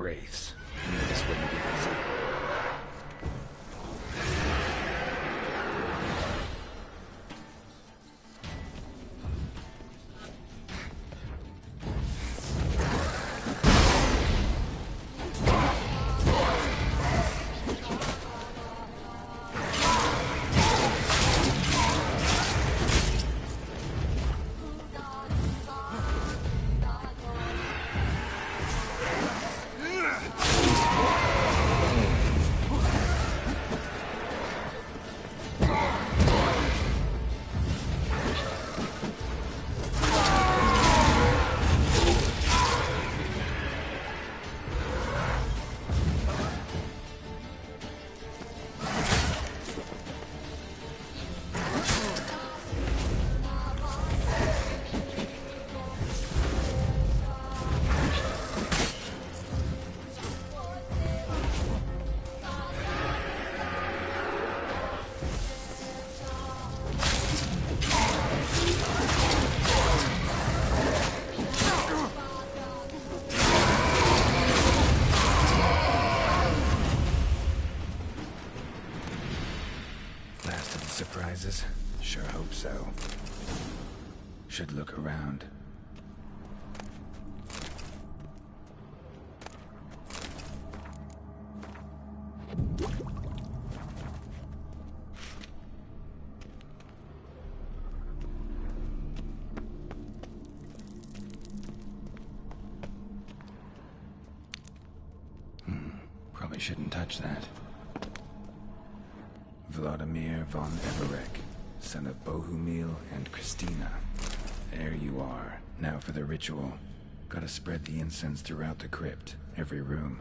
wraiths. I knew this wouldn't be easy. Surprises? Sure hope so. Should look around. Probably shouldn't touch that. Vladimir von Everek, son of Bohumil and Christina. There you are. Now for the ritual. Gotta spread the incense throughout the crypt, every room.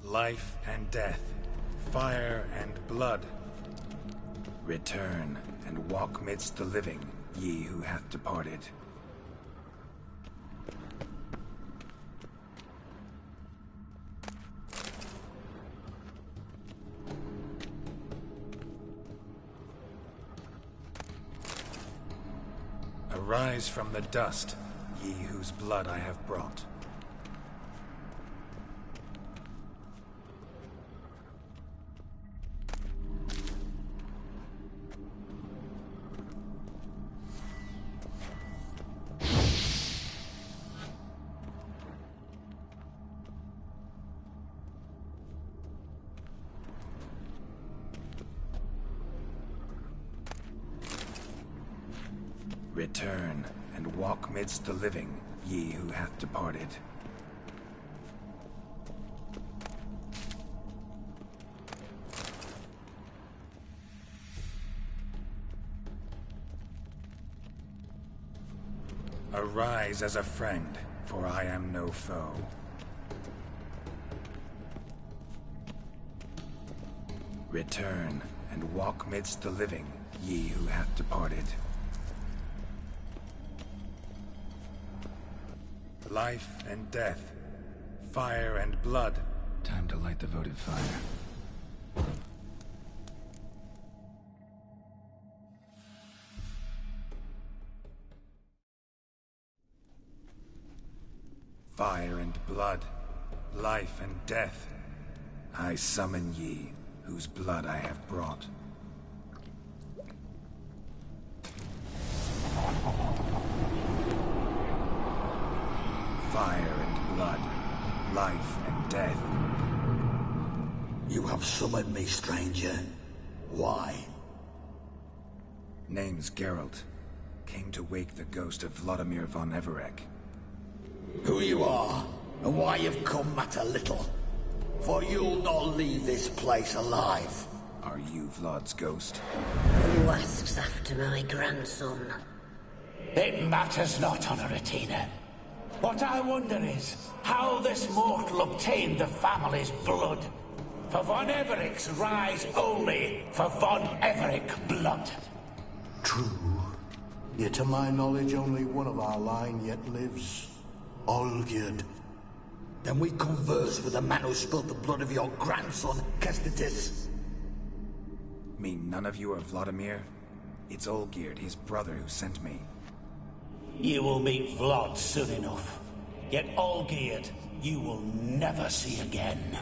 Life and death, fire and blood. Return and walk midst the living, ye who hath departed. Arise from the dust, ye whose blood I have brought. Return and walk midst the living, ye who hath departed. Arise as a friend, for I am no foe. Return and walk midst the living, ye who hath departed. Life and death, fire and blood. Time to light the votive fire. Fire and blood, life and death. I summon ye, whose blood I have brought. Fire and blood, life and death. You have summoned me, stranger. Why? Name's Geralt. Came to wake the ghost of Vladimir von Everec. Who you are, and why you've come matter little. For you'll not leave this place alive. Are you Vlad's ghost? Who asks after my grandson? It matters not, Honoratina. What I wonder is how this mortal obtained the family's blood. For von Everec's rise only for von Everec blood. True. Yet to my knowledge, only one of our line yet lives. Olgierd. Then we converse with the man who spilled the blood of your grandson, Kestitis. Mean none of you are Vladimir? It's Olgierd, his brother, who sent me. You will meet Vlad soon enough. Yet Olgierd, you will never see again.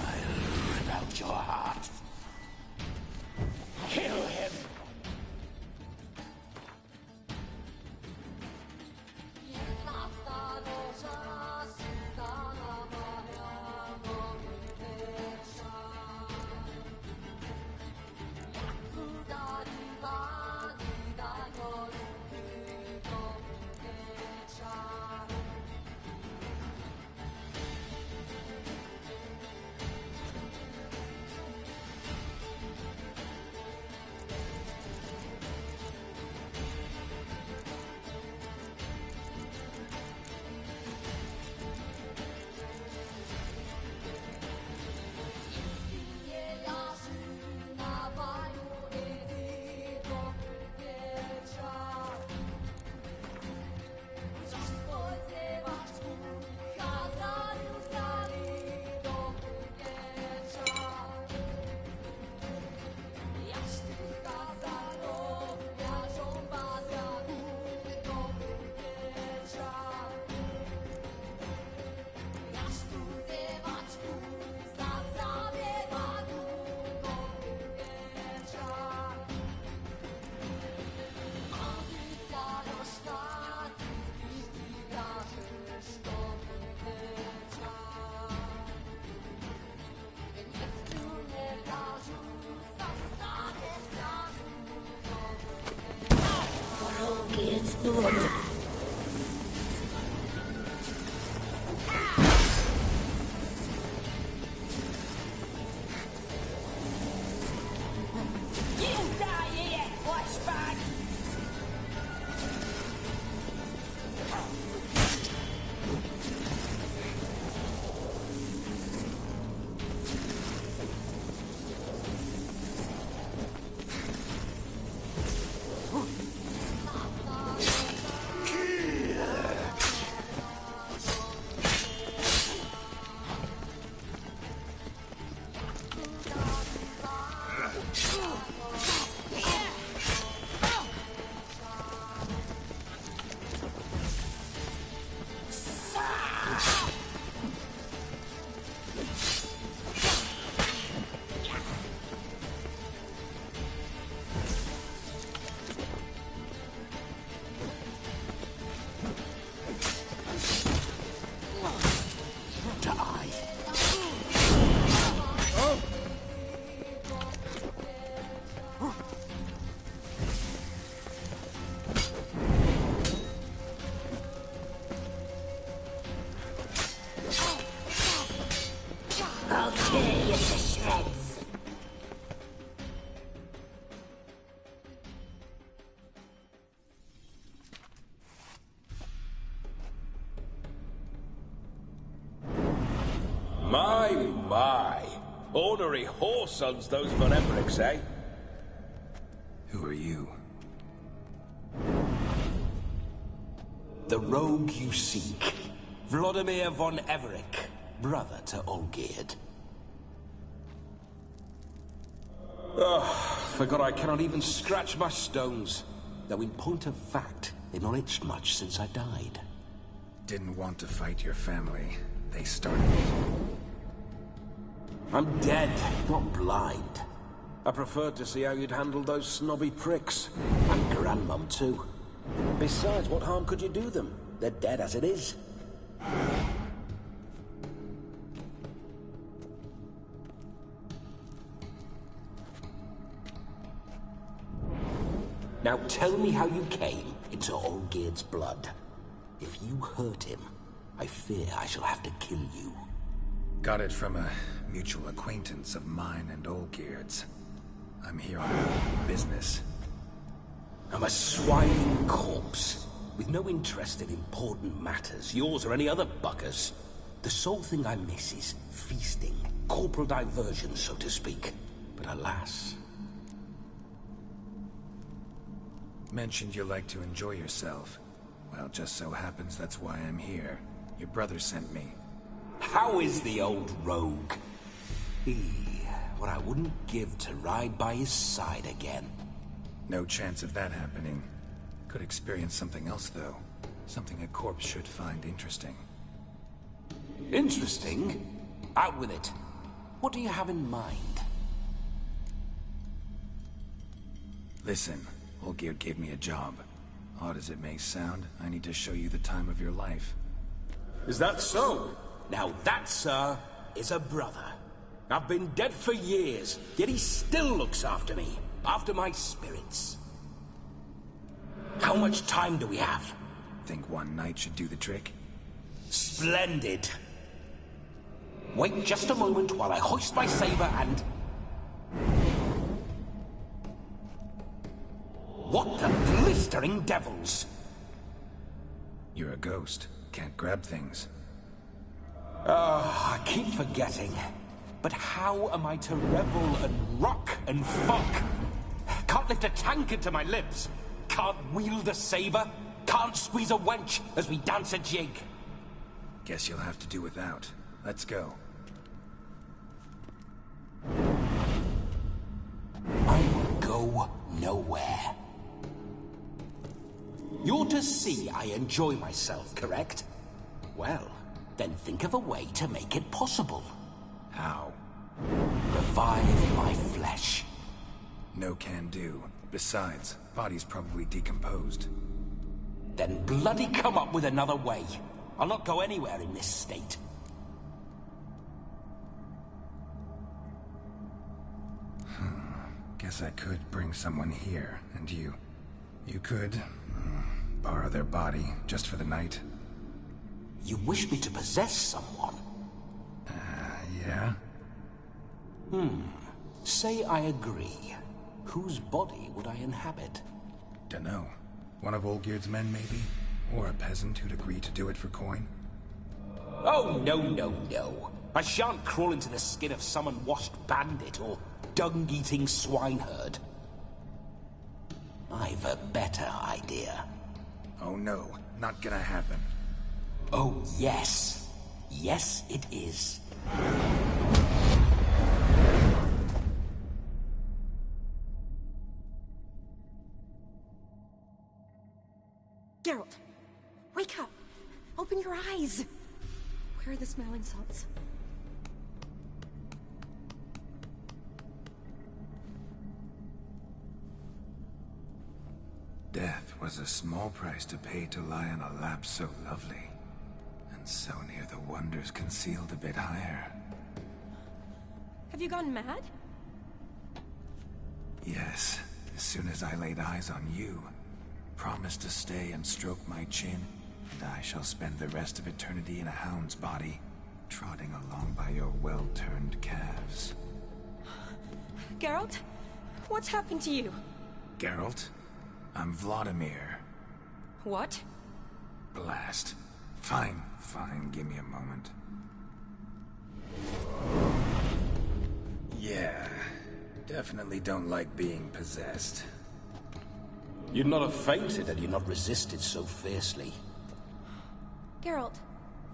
I'll rip out your heart. Kill him! Olgierd's blood. I'll tear you to shreds. My. Ornery whoresons those von Everecs, eh? Who are you? The rogue you seek. Vladimir von Everec, brother to Olgierd. Forgot I cannot even scratch my stones. Though in point of fact, they've not itched much since I died. Didn't want to fight your family. They started it. I'm dead, not blind. I preferred to see how you'd handled those snobby pricks. And Grandmum, too. Besides, what harm could you do them? They're dead as it is. Now tell me how you came into Olgierd's blood. If you hurt him, I fear I shall have to kill you. Got it from a mutual acquaintance of mine and Olgierd's. I'm here on business. I'm a swine corpse, with no interest in important matters, yours or any other buggers. The sole thing I miss is feasting, corporal diversion, so to speak. But alas... Mentioned you like to enjoy yourself. Well, just so happens that's why I'm here. Your brother sent me. How is the old rogue? What I wouldn't give to ride by his side again. No chance of that happening. Could experience something else, though. Something a corpse should find interesting. Interesting? Out with it. What do you have in mind? Listen, Olgierd gave me a job. Odd as it may sound, I need to show you the time of your life. Is that so? Now that, sir, is a brother. I've been dead for years, yet he still looks after me, after my spirits. How much time do we have? Think one night should do the trick? Splendid. Wait just a moment while I hoist my saber and... What the blistering devils? You're a ghost. Can't grab things. I keep forgetting. But how am I to revel and rock and fuck? Can't lift a tankard to my lips. Can't wield a saber. Can't squeeze a wench as we dance a jig. Guess you'll have to do without. Let's go. I will go nowhere. You're to see I enjoy myself, correct? Well, then think of a way to make it possible. How? Revive my flesh. No can do. Besides, body's probably decomposed. Then bloody come up with another way. I'll not go anywhere in this state. Guess I could bring someone here, and you could borrow their body just for the night. You wish me to possess someone? Yeah? Say I agree. Whose body would I inhabit? Dunno. One of Olgierd's men, maybe? Or a peasant who'd agree to do it for coin? Oh, no, no, no. I shan't crawl into the skin of some unwashed bandit or dung-eating swineherd. I've a better idea. Oh no, not gonna happen. Oh, yes. Yes, it is. Geralt, wake up! Open your eyes! Where are the smelling salts? Death was a small price to pay to lie on a lap so lovely, and so near the wonders concealed a bit higher. Have you gone mad? Yes, as soon as I laid eyes on you, promised to stay and stroke my chin, and I shall spend the rest of eternity in a hound's body, trotting along by your well-turned calves. Geralt? What's happened to you? Geralt? I'm Vladimir. What? Blast. Fine, give me a moment. Yeah, definitely don't like being possessed. You'd not have fainted had you not resisted so fiercely. Geralt,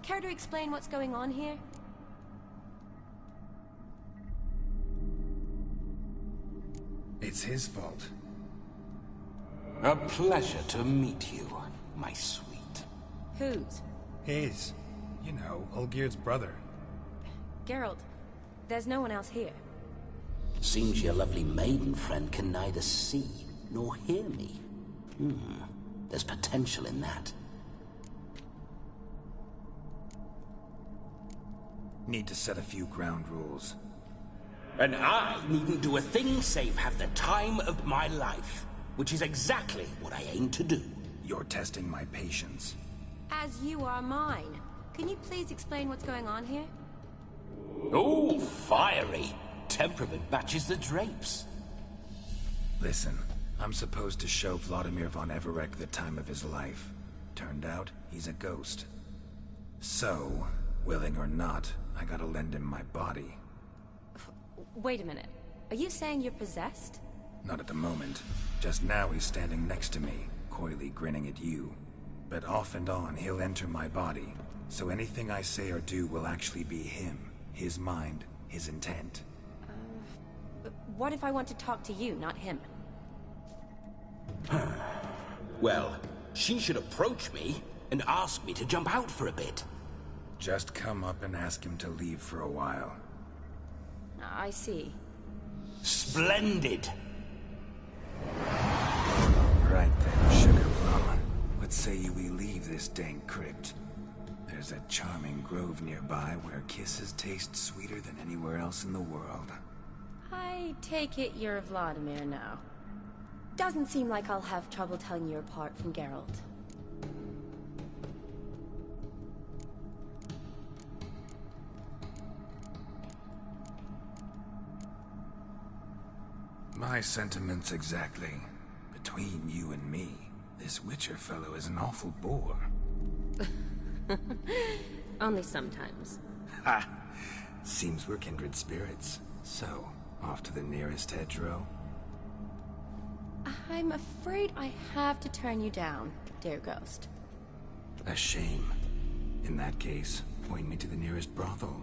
care to explain what's going on here? It's his fault. A pleasure to meet you, my sweet. Whose? His. You know, Olgierd's brother. Geralt, there's no one else here. Seems your lovely maiden friend can neither see nor hear me. There's potential in that. Need to set a few ground rules. And I needn't do a thing save have the time of my life. which is exactly what I aim to do. You're testing my patience. As you are mine. Can you please explain what's going on here? Oh, fiery. Temperament matches the drapes. Listen, I'm supposed to show Vladimir von Everec the time of his life. Turned out, he's a ghost. So, willing or not, I gotta lend him my body. Wait a minute. Are you saying you're possessed? Not at the moment. Just now he's standing next to me, coyly grinning at you. But off and on, he'll enter my body. So anything I say or do will actually be him. His mind, his intent. But what if I want to talk to you, not him? Well, she should approach me and ask me to jump out for a bit. Just come up and ask him to leave for a while. I see. Splendid! Right then, Sugar Plum. What say you we leave this dank crypt? There's a charming grove nearby where kisses taste sweeter than anywhere else in the world. I take it you're Vladimir now. Doesn't seem like I'll have trouble telling you apart from Geralt. My sentiments exactly. Between you and me, this Witcher fellow is an awful bore. Only sometimes. Ha! Seems we're kindred spirits. So, off to the nearest hedgerow? I'm afraid I have to turn you down, dear ghost. A shame. In that case, point me to the nearest brothel.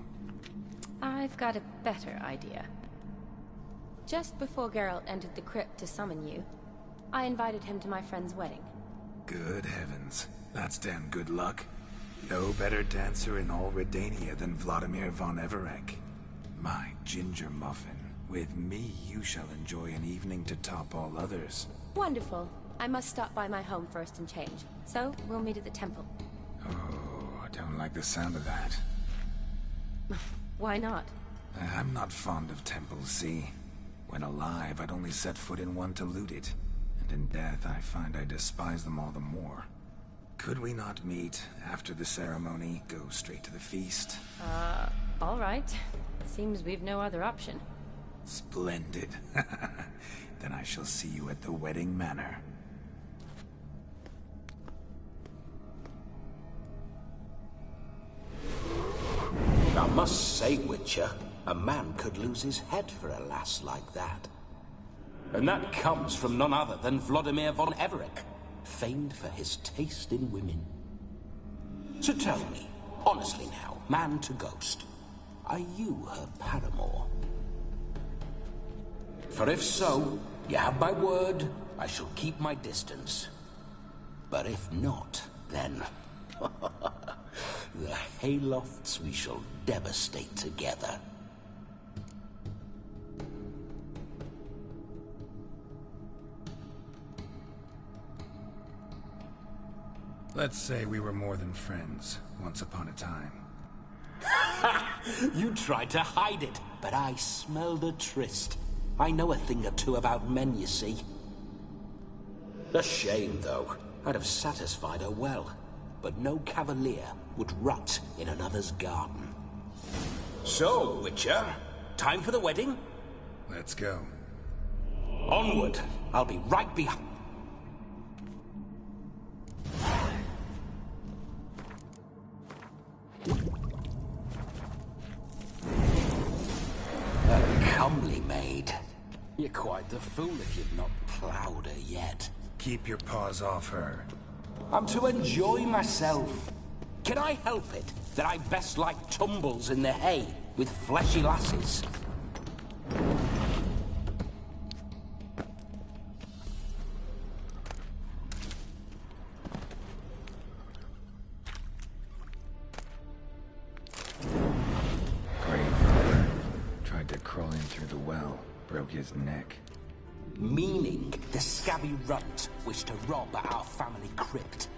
I've got a better idea. Just before Geralt entered the crypt to summon you, I invited him to my friend's wedding. Good heavens. That's damn good luck. No better dancer in all Redania than Vladimir von Everec. My ginger muffin. With me, you shall enjoy an evening to top all others. Wonderful. I must stop by my home first and change. So, we'll meet at the temple. Oh, I don't like the sound of that. Why not? I'm not fond of temples, see? When alive, I'd only set foot in one to loot it. And in death, I find I despise them all the more. Could we not meet after the ceremony, go straight to the feast? All right. Seems we've no other option. Splendid. Then I shall see you at the wedding manor. I must say, Witcher, a man could lose his head for a lass like that. And that comes from none other than Vladimir von Everec, famed for his taste in women. So tell me, honestly now, man to ghost, are you her paramour? For if so, you have my word, I shall keep my distance. But if not, then... the haylofts we shall devastate together. Let's say we were more than friends, once upon a time. You tried to hide it, but I smelled a tryst. I know a thing or two about men, you see. A shame, though. I'd have satisfied her well. But no cavalier would rot in another's garden. So, Witcher, time for the wedding? Let's go. Onward! I'll be right behind... A comely maid. You're quite the fool if you've not ploughed her yet. Keep your paws off her. I'm to enjoy myself. Can I help it that I best like tumbles in the hay with fleshy lasses? Grave tried to crawl in through the well, broke his neck. Meaning the scabby runt wished to rob our family crypt.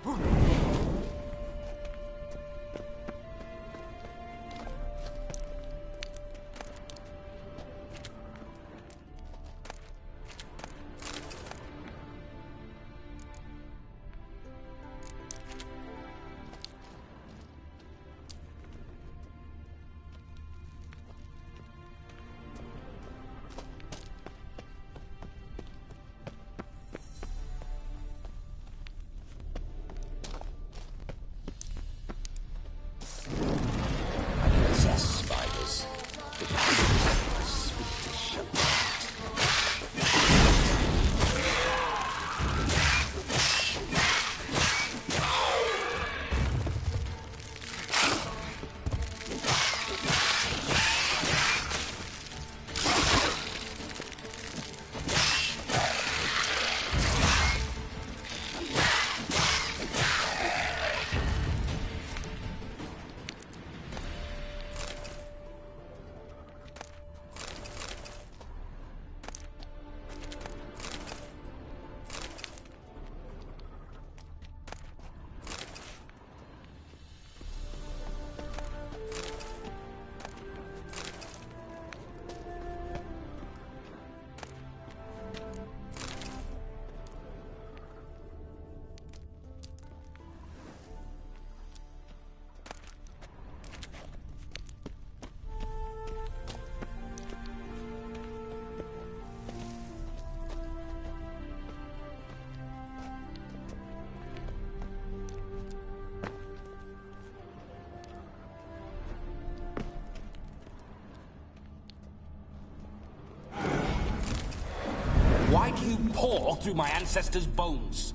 through my ancestors' bones.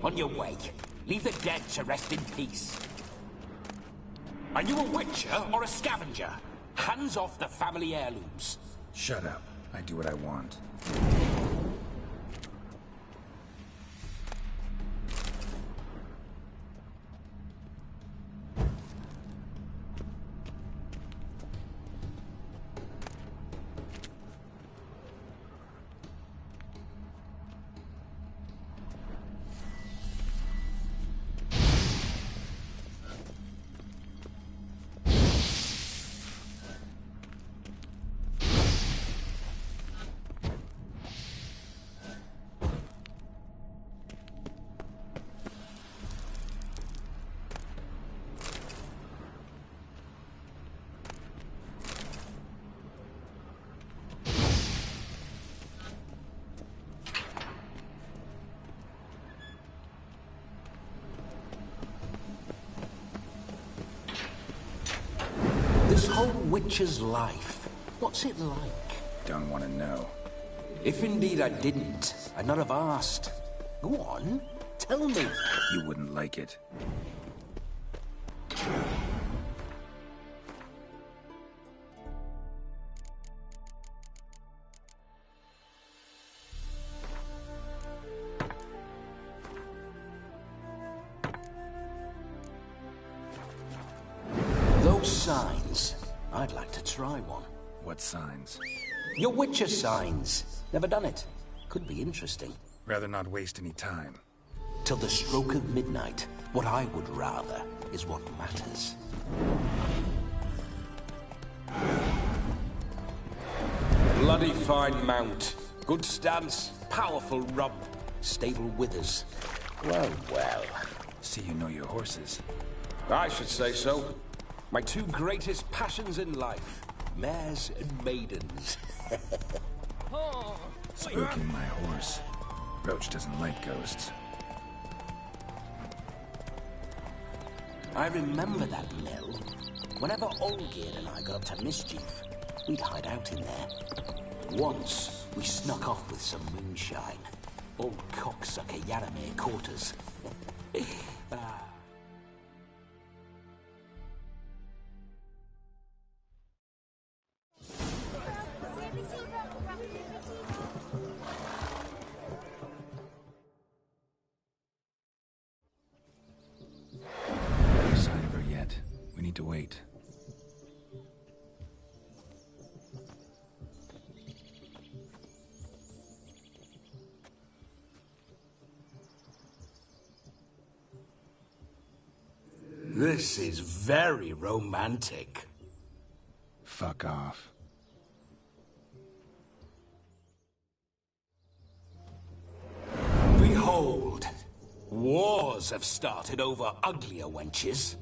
On your way. Leave the dead to rest in peace. Are you a witcher or a scavenger? Hands off the family heirlooms. Shut up. I do what I want. This whole witcher's life, what's it like? Don't want to know. If indeed I didn't, I'd not have asked. Go on, tell me. You wouldn't like it. Those signs, I'd like to try one. What signs? Your witcher signs. Never done it. Could be interesting. Rather not waste any time. Till the stroke of midnight, what I would rather is what matters. Bloody fine mount. Good stance, powerful rump, stable withers. Well, well. See you know your horses. I should say so. My two greatest passions in life. Mares and maidens. Spooking my horse. Roach doesn't like ghosts. I remember that mill. Whenever Olgerd and I got up to mischief, we'd hide out in there. Once, we snuck off with some moonshine. Old cocksucker Yaramir caught us. No sign of her yet. We need to wait. This is very romantic. Fuck off. Behold, wars have started over uglier wenches.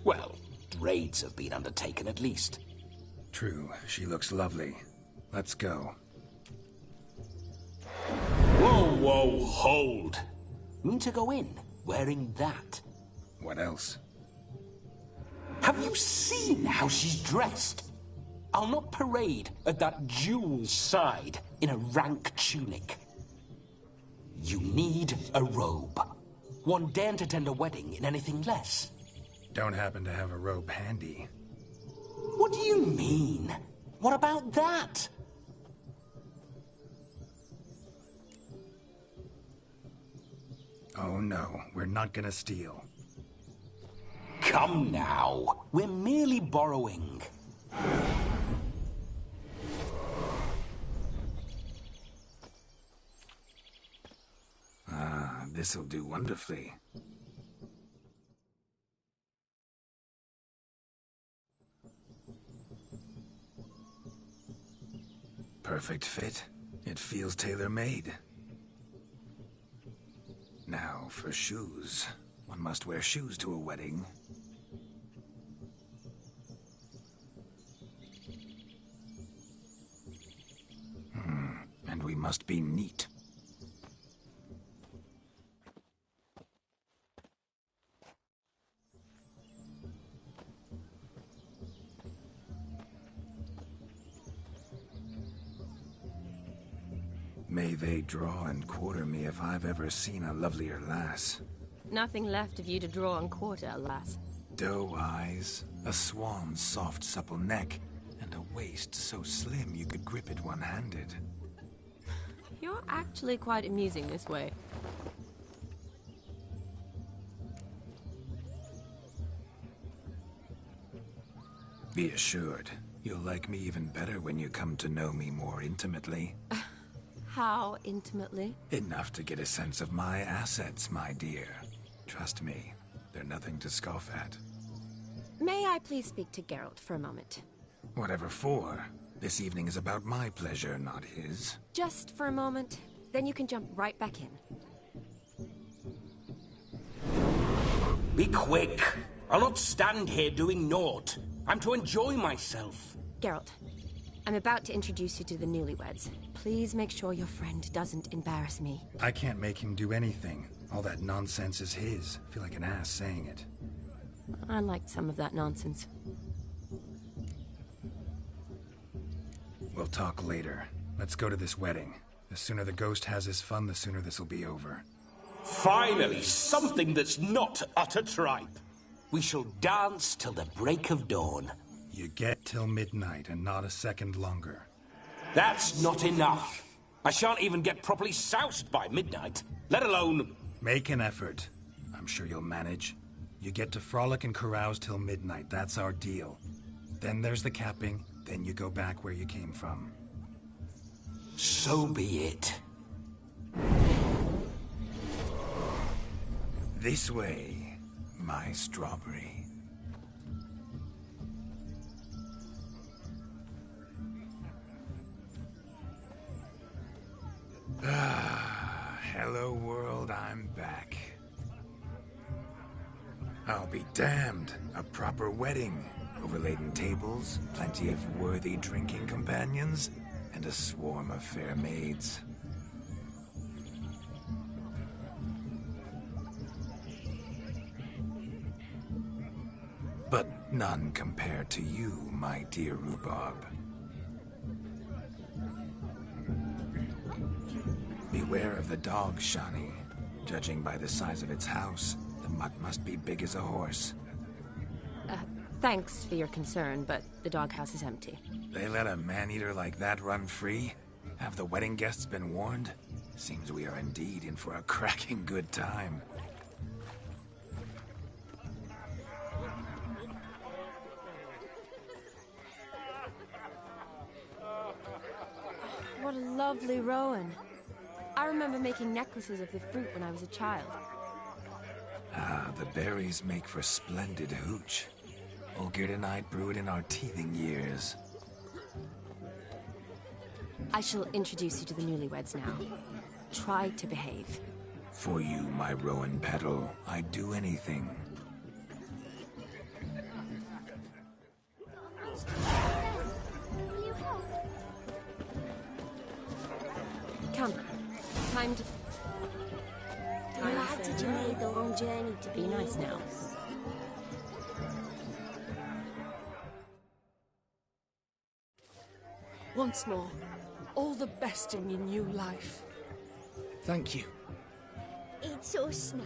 Well, raids have been undertaken at least. True, she looks lovely. Let's go. Whoa, whoa, hold. Mean to go in, wearing that? What else? Have you seen how she's dressed? I'll not parade at that jewel's side in a rank tunic. You need a robe. One daren't attend a wedding in anything less. Don't happen to have a robe handy. What do you mean? What about that? Oh no, we're not gonna steal. Come now. We're merely borrowing. Ah, this'll do wonderfully. Perfect fit. It feels tailor-made. Now, for shoes. One must wear shoes to a wedding. And we must be neat. May they draw and quarter me if I've ever seen a lovelier lass. Nothing left of you to draw and quarter, alas. Doe eyes, a swan's soft supple neck, and a waist so slim you could grip it one-handed. You're actually quite amusing this way. Be assured, you'll like me even better when you come to know me more intimately. How intimately? Enough to get a sense of my assets, my dear. Trust me, they're nothing to scoff at. May I please speak to Geralt for a moment? Whatever for. This evening is about my pleasure, not his. Just for a moment, then you can jump right back in. Be quick! I'll not stand here doing naught. I'm to enjoy myself. Geralt, I'm about to introduce you to the newlyweds. Please make sure your friend doesn't embarrass me. I can't make him do anything. All that nonsense is his. I feel like an ass saying it. I liked some of that nonsense. We'll talk later. Let's go to this wedding. The sooner the ghost has his fun, the sooner this'll be over. Finally, something that's not utter tripe. We shall dance till the break of dawn. You get till midnight and not a second longer. That's not enough. I shan't even get properly soused by midnight, let alone... Make an effort. I'm sure you'll manage. You get to frolic and carouse till midnight. That's our deal. Then there's the capping. Then you go back where you came from. So be it. This way, my strawberry. Hello world, I'm back. I'll be damned. A proper wedding. Overladen tables, plenty of worthy drinking companions, and a swarm of fair maids. But none compared to you, my dear Rhubarb. Beware of the dog, Shani. Judging by the size of its house, the mutt must be big as a horse. Thanks for your concern, but the doghouse is empty. They let a man-eater like that run free? Have the wedding guests been warned? Seems we are indeed in for a cracking good time. What a lovely rowan. I remember making necklaces of the fruit when I was a child. Ah, the berries make for splendid hooch. Olgierd and I brewed in our teething years. I shall introduce you to the newlyweds now. Try to behave. For you, my rowan petal, I'd do anything. Come. Time to... Delighted you made the long journey to Be nice now. Once more, all the best in your new life. Thank you. It's us now.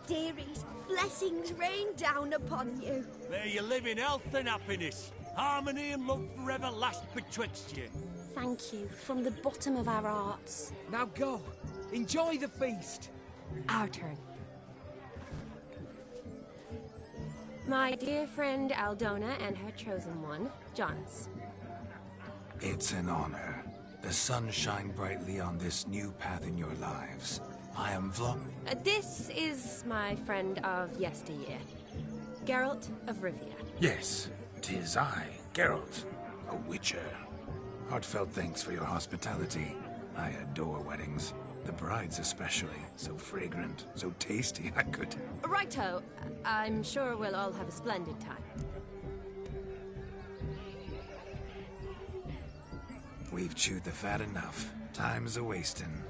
Dearies, blessings rain down upon you. May you live in health and happiness. Harmony and love forever last betwixt you. Thank you from the bottom of our hearts. Now go. Enjoy the feast. Our turn. My dear friend Aldona and her chosen one, Jonas. It's an honor. The sun shine brightly on this new path in your lives. I am This is my friend of yesteryear, Geralt of Rivia. Yes, 'tis I, Geralt, a witcher. Heartfelt thanks for your hospitality. I adore weddings. The brides especially. So fragrant, so tasty, I could... Righto. I'm sure we'll all have a splendid time. We've chewed the fat enough. Time's a-wasting.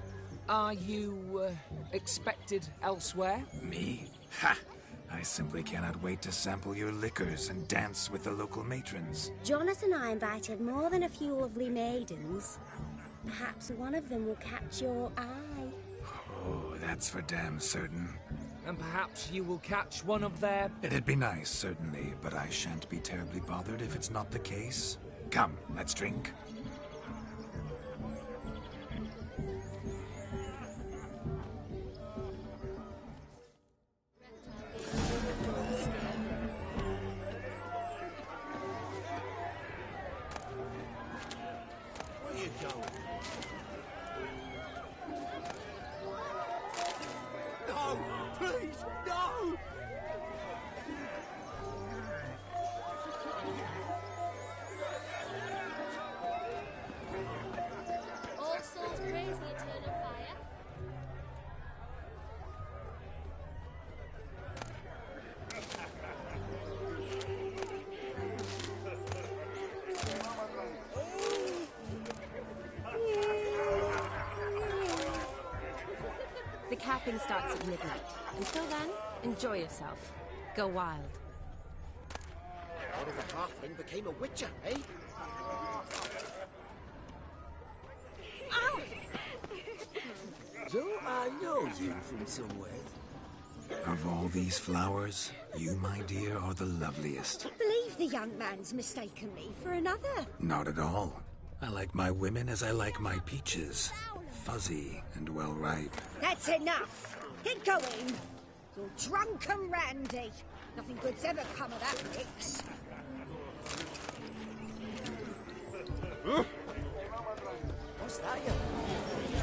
Are you, expected elsewhere? Me? Ha! I simply cannot wait to sample your liquors and dance with the local matrons. Jonas and I invited more than a few lovely maidens. Perhaps one of them will catch your eye. Oh, that's for damn certain. And perhaps you will catch one of their... It'd be nice, certainly, but I shan't be terribly bothered if it's not the case. Come, let's drink. Where you going? No! Please, no! All souls praise the eternal fire. The capping starts at midnight. Until then, enjoy yourself. Go wild. What if a halfling became a witcher, eh? Do I know you from somewhere? Of all these flowers, you, my dear, are the loveliest. Believe the young man's mistaken me for another. Not at all. I like my women as I like my peaches. Fuzzy and well ripe. That's enough. Get going. You're drunk and randy. Nothing good's ever come of that mix. What's that, you?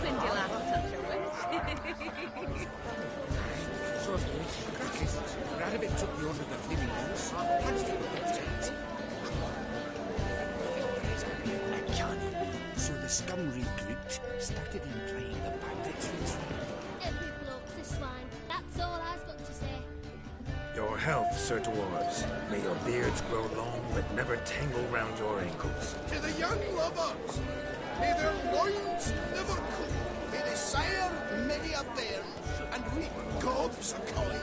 When do you last such a witch? So if the crack is, Radovich took you under the flaming house. Punched you with that tent. I can't. So the scum regrouped, started employing the bandits. Every bloke's a swine. That's all I've got to say. Your health, Sir Dwarves. May your beards grow long, but never tangle round your ankles. To the young lovers, may their loins never cool. May they sire many a bairn and reap gobs of coin.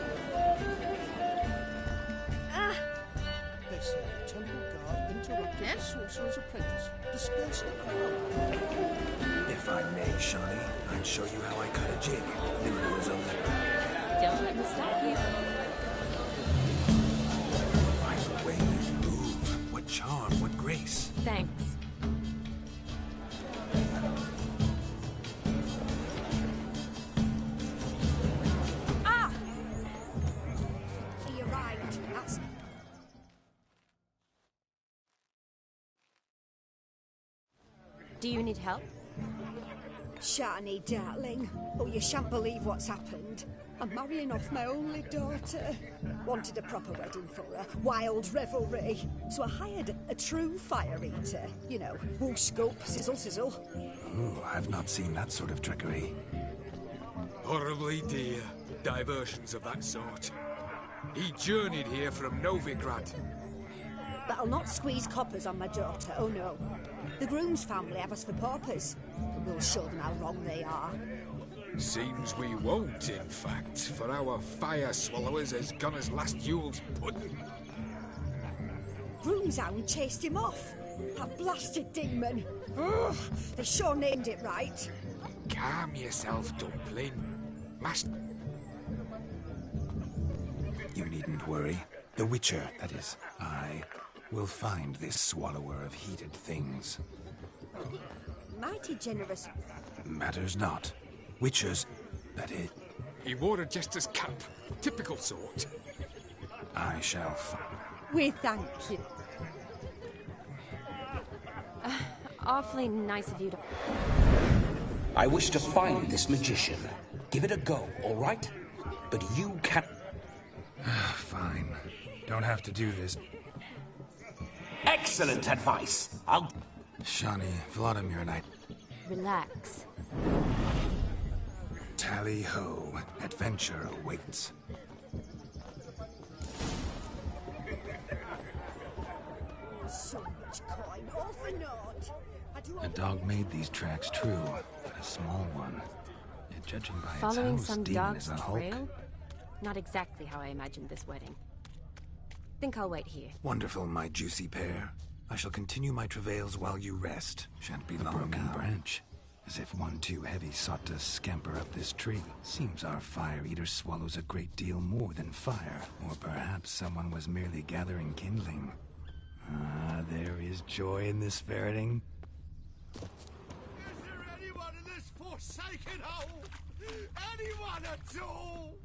They say the temple guard interrupted the sorcerer's apprentice. Disperse the crowd. If I may, Shawnee, I'd show you how I cut a jig. Nimble as a leopard. Don't let me stop you. By the way you move, what charm, what grace. Thanks. He arrived. That's... Do you need help? Shani, darling. Oh, you shan't believe what's happened. I'm marrying off my only daughter. Wanted a proper wedding for her. Wild revelry. So I hired a true fire eater. You know, whoosh scope, sizzle sizzle. Ooh, I've not seen that sort of trickery. Horribly dear diversions of that sort. He journeyed here from Novigrad. But I'll not squeeze coppers on my daughter, oh no. The groom's family have us for paupers. And we'll show them how wrong they are. Seems we won't, in fact, for our fire swallowers has gone as last Yule's pudding. Groom's hound chased him off. That blasted demon. Ugh, they sure named it right. Calm yourself, Dumpling. Master... You needn't worry. The Witcher, that is, I will find this swallower of heated things. Mighty generous. Matters not. Witchers, that is... He wore a jester's cap. Typical sort. I shall We thank you. Awfully nice of you to... I wish to find this magician. Give it a go, all right? But you can't... Fine. Don't have to do this. Excellent advice. I'll... Shawnee, Vladimir and I... Relax. Tally-ho. Adventure awaits. So much coin, all for naught. A dog made these tracks true, but a small one. Yet judging by Following its house, some demon dog's is a hulk. trail? Not exactly how I imagined this wedding. Think I'll wait here. Wonderful, my juicy pear. I shall continue my travails while you rest. Shan't be long now. Branch. As if one too heavy sought to scamper up this tree. Seems our fire eater swallows a great deal more than fire. Or perhaps someone was merely gathering kindling. Ah, there is joy in this ferreting. Is there anyone in this forsaken hole? Anyone at all?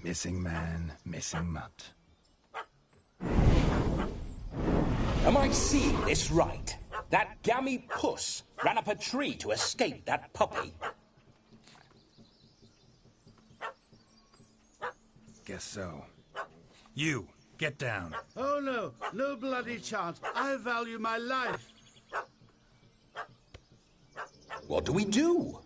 Missing man, missing mutt. Am I seeing this right? That gammy puss ran up a tree to escape that puppy. Guess so. You, get down. Oh no, no bloody chance. I value my life. What do we do?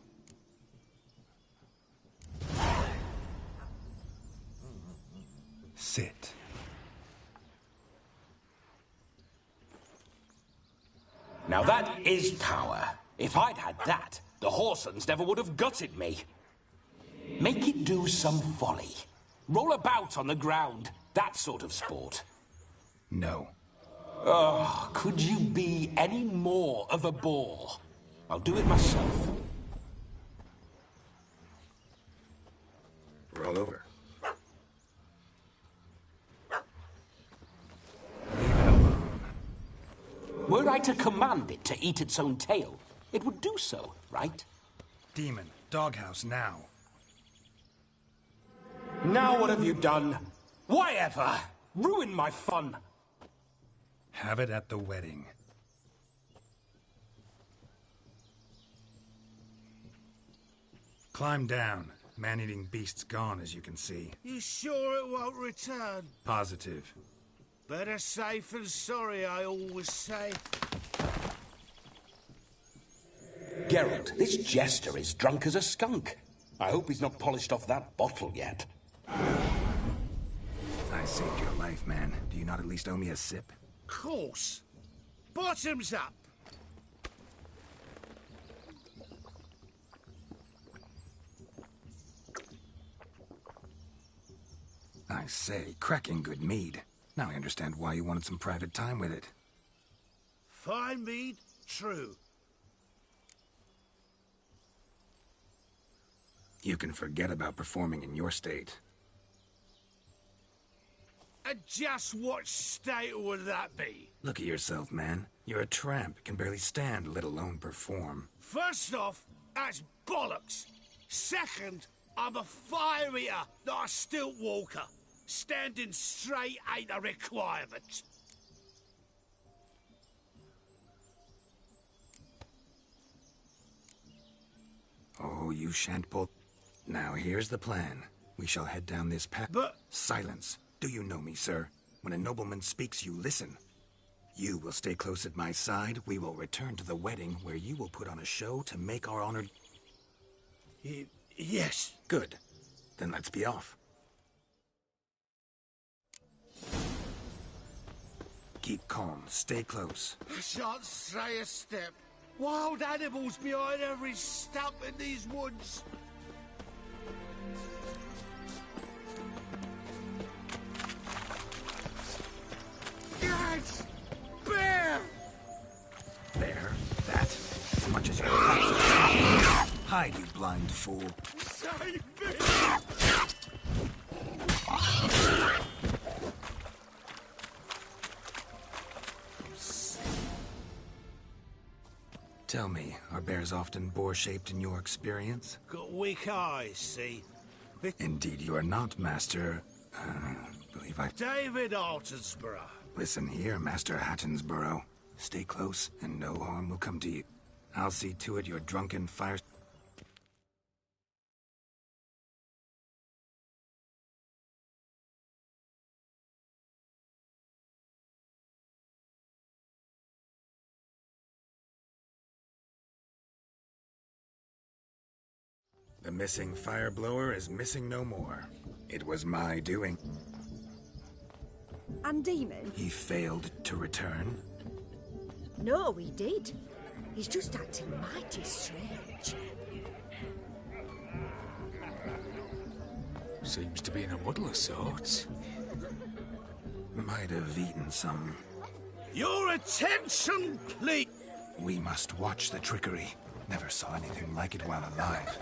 Sit. Now that is power. If I'd had that, the Horsons never would have gutted me. Make it do some folly. Roll about on the ground. That sort of sport. No. Oh, could you be any more of a bore? I'll do it myself. Roll over. Were I to command it to eat its own tail, it would do so, right? Demon, doghouse now. Now what have you done? Why ever? Ruin my fun. Have it at the wedding. Climb down. Man-eating beast's gone, as you can see. You sure it won't return? Positive. Better safe than sorry, I always say. Geralt, this jester is drunk as a skunk. I hope he's not polished off that bottle yet. I saved your life, man. Do you not at least owe me a sip? Course. Bottoms up. I say, cracking good mead. Now I understand why you wanted some private time with it. Fine mead, true. You can forget about performing in your state. And just what state would that be? Look at yourself, man. You're a tramp, can barely stand, let alone perform. First off, that's bollocks. Second, I'm a fire eater, not a stilt walker. Standing straight ain't a requirement. Oh, you shan't pull... Now, here's the plan. We shall head down this path... But... Silence. Do you know me, sir? When a nobleman speaks, you listen. You will stay close at my side. We will return to the wedding, where you will put on a show to make our honored... Yes. Good. Then let's be off. Keep calm. Stay close. I shan't stray a step. Wild animals behind every stump in these woods. Guys! Bear! Bear? That? As much as your Hide, you blind fool. Save me! Tell me, are bears often boar-shaped in your experience? Got weak eyes, see? Indeed you are not, Master... believe I... David Altonsborough. Listen here, Master Hattonsborough. Stay close, and no harm will come to you. I'll see to it your drunken fire... The missing fire blower is missing no more. It was my doing. And Demon? He failed to return. No, he did. He's just acting mighty strange. Seems to be in a muddle of sorts. Might have eaten some. Your attention, please! We must watch the trickery. Never saw anything like it while alive.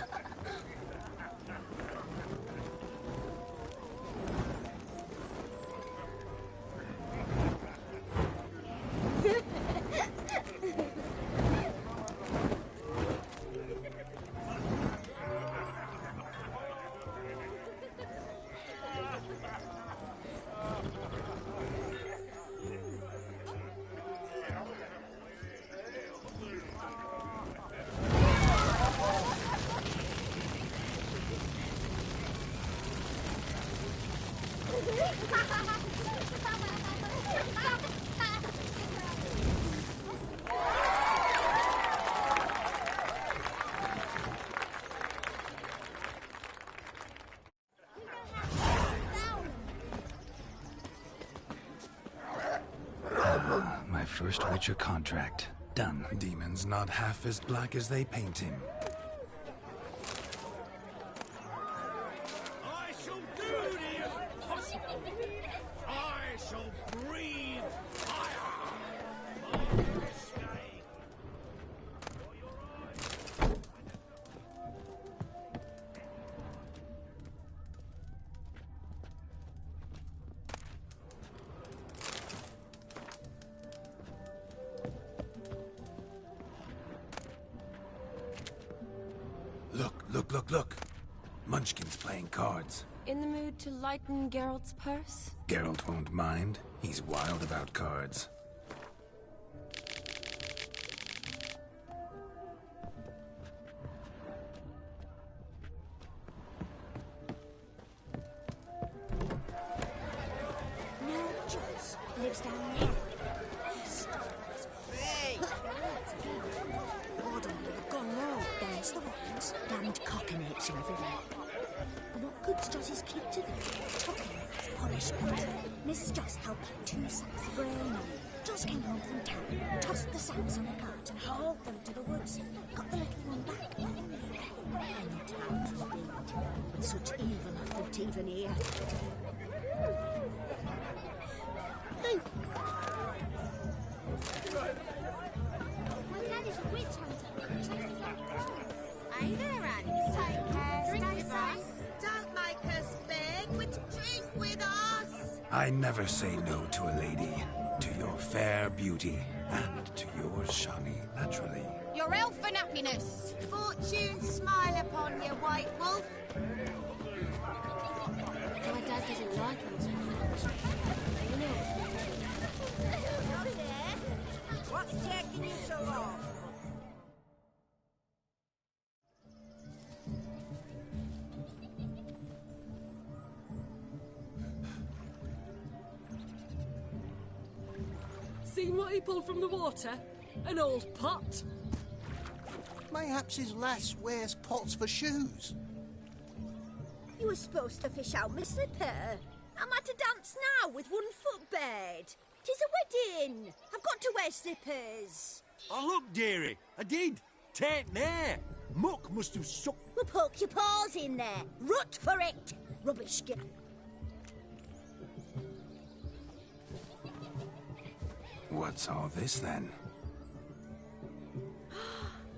My first Witcher contract. Done. Demon's not half as black as they paint him. I shall do the impossible! I shall breathe fire! My mistake! Look. Munchkin's playing cards. In the mood to lighten Geralt's purse? Geralt won't mind. He's wild about cards. No, Joyce lives down there. There's the ones. Damned cockanapes are everywhere. But what good's Joss's kid to them? Cockanapes, punishment. Mrs. Joss helped get 2 sacks of grain. Joss came home from town, tossed the sacks on a cart and hauled them to the woods. Got the little one back. And times indeed. With such evil afoot even here. My dad is a witch hunter. Hey there, Annie. Take care, stay safe. Don't make us beg. Would you drink with us? I never say no to a lady. To your fair beauty, and to yours, Shani, naturally. Your elfin happiness. Fortune smile upon you, White Wolf. My dad doesn't like us. What's taking you so long? Seen what he pulled from the water? An old pot? Mayhaps his lass wears pots for shoes. You were supposed to fish out my slipper. Am I to dance now with 1 foot bared? 'Tis a wedding. I've got to wear slippers. Oh, look, dearie. I did. Tain't there. Muck must have sucked. Well, poke your paws in there. Rut for it. Rubbish skip. What's all this, then?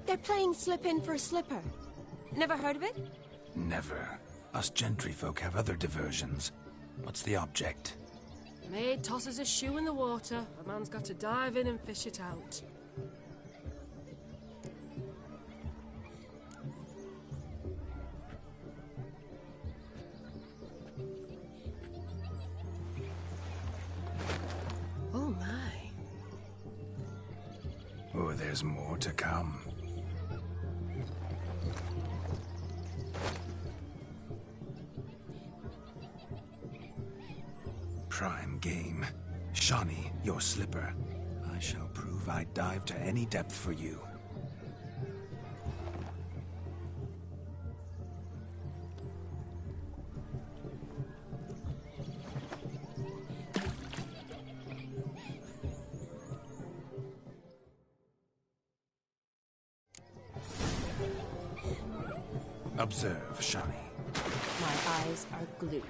They're playing slip-in for a slipper. Never heard of it? Never. Us gentry folk have other diversions. What's the object? Maid tosses a shoe in the water. A man's got to dive in and fish it out. Oh my. Oh, there's more to come. Prime game. Shani, your slipper. I shall prove I'd dive to any depth for you. Observe, Shani. My eyes are glued.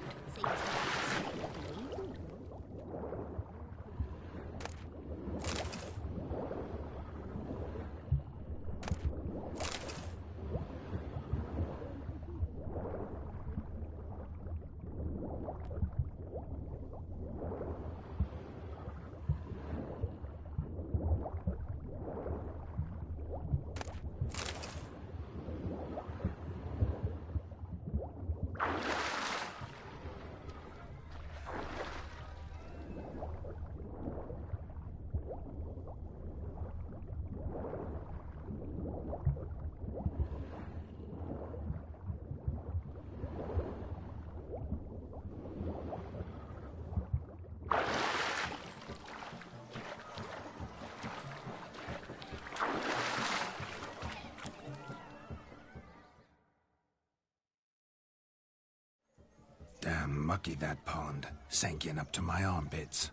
Damn mucky, that pond. Sank in up to my armpits.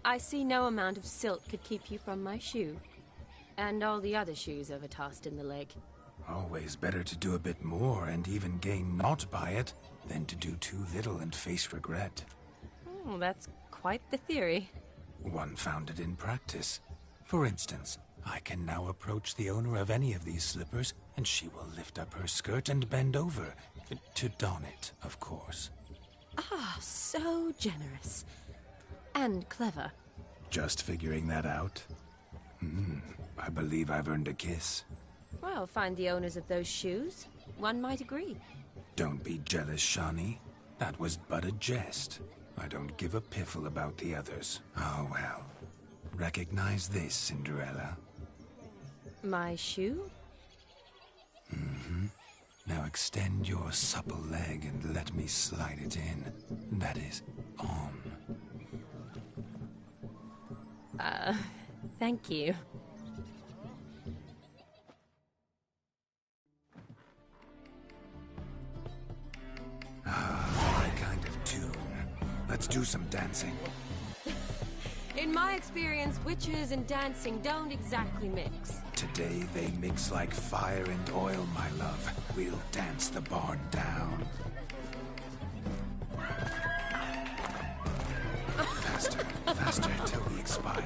I see no amount of silt could keep you from my shoe. And all the other shoes overtossed in the lake. Always better to do a bit more and even gain naught by it than to do too little and face regret. Oh, that's quite the theory. One founded in practice. For instance, I can now approach the owner of any of these slippers, and she will lift up her skirt and bend over. To don it, of course. Ah, so generous. And clever. Just figuring that out? I believe I've earned a kiss. Well, find the owners of those shoes. One might agree. Don't be jealous, Shani. That was but a jest. I don't give a piffle about the others. Oh well. Recognize this, Cinderella. My shoe? Now extend your supple leg and let me slide it in. That is, on. Thank you. My kind of tune. Let's do some dancing. In my experience, witches and dancing don't exactly mix. Today they mix like fire and oil, my love. We'll dance the barn down. Faster, faster till we expire.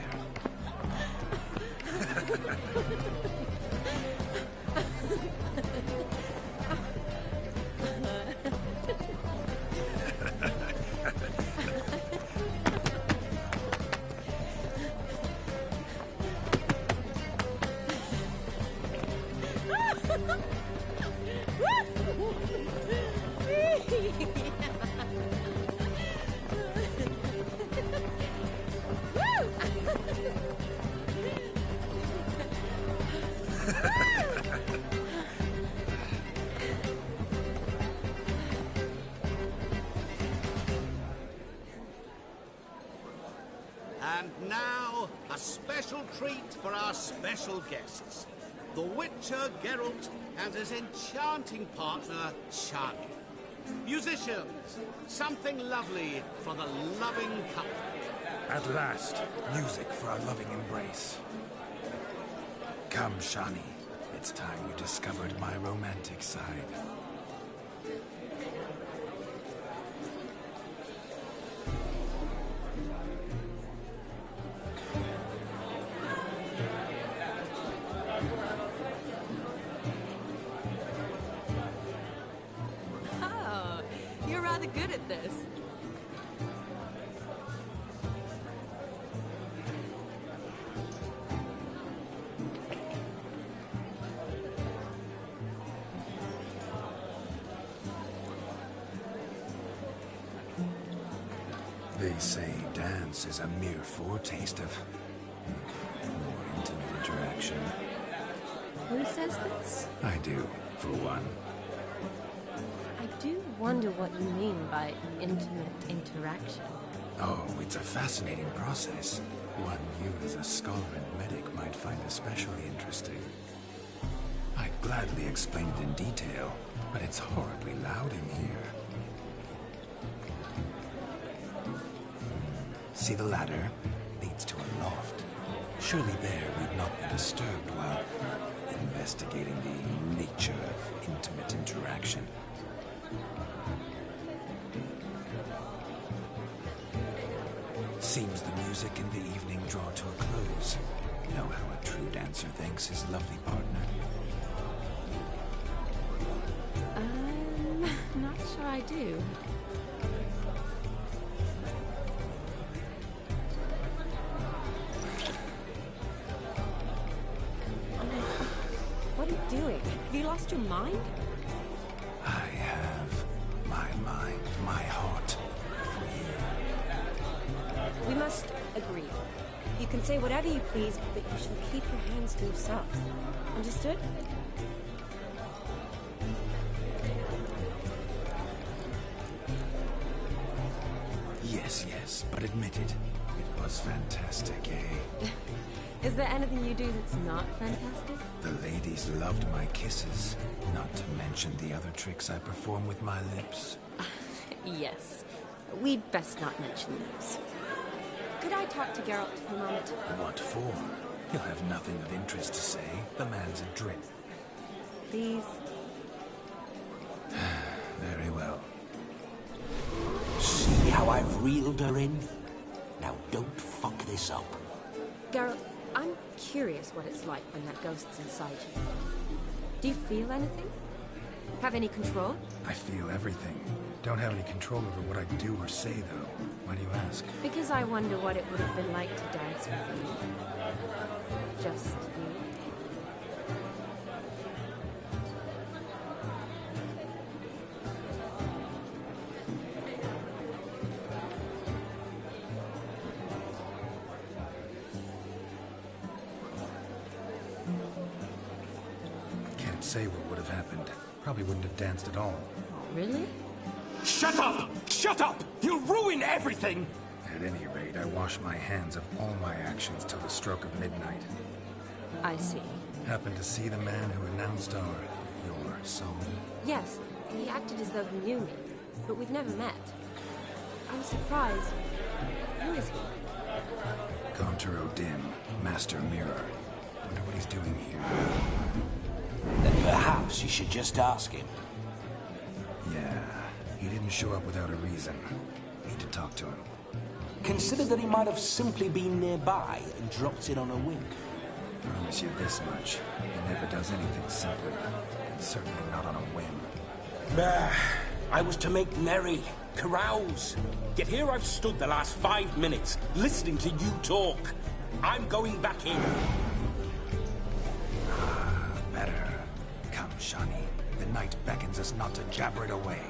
And now, a special treat for our special guests. The Witcher Geralt and his enchanting partner, Shani. Musicians, something lovely for the loving couple. At last, music for our loving embrace. Come, Shani. It's time you discovered my romantic side. Oh, you're rather good at this. They say dance is a mere foretaste of more intimate interaction. Who says this? I do, for one. I do wonder what you mean by intimate interaction. Oh, it's a fascinating process. One you as a scholar and medic might find especially interesting. I'd gladly explain it in detail, but it's horribly loud in here. See the ladder? Leads to a loft. Surely there we'd not be disturbed while investigating the nature of intimate interaction. Seems the music and the evening draw to a close. Know how a true dancer thanks his lovely partner? Not sure I do. What are you doing? Have you lost your mind? I have my mind, my heart for you. We must agree. You can say whatever you please, but you shall keep your hands to yourself. Understood? Yes, yes, but admit it. It was fantastic, eh? Is there anything you do that's not fantastic? The ladies loved my kisses, not to mention the other tricks I perform with my lips. Yes. We'd best not mention those. Could I talk to Geralt for a moment? What for? He'll have nothing of interest to say. The man's a drip. Please? Very well. See how I've reeled her in? Now don't fuck this up. Geralt, I'm curious what it's like when that ghost's inside you. Do you feel anything? Have any control? I feel everything. Don't have any control over what I do or say, though. Why do you ask? Because I wonder what it would have been like to dance with you. Just you. Can't say what would have happened. Probably wouldn't have danced at all. Really? Shut up! Shut up! You'll ruin everything! At any rate, I wash my hands of all my actions till the stroke of midnight. I see. Happened to see the man who announced your soul? Yes, he acted as though he knew me, but we've never met. I'm surprised. Who is he? Gaunter O'Dim, Master Mirror. Wonder what he's doing here. Then perhaps you should just ask him. Yeah, he didn't show up without a reason. Need to talk to him. Consider that he might have simply been nearby and dropped in on a whim. Promise you this much. He never does anything simply. And certainly not on a whim. I was to make merry, carouse. Yet here I've stood the last 5 minutes, listening to you talk. I'm going back in. Better. Come, Shani. The night beckons us not to jabber it away.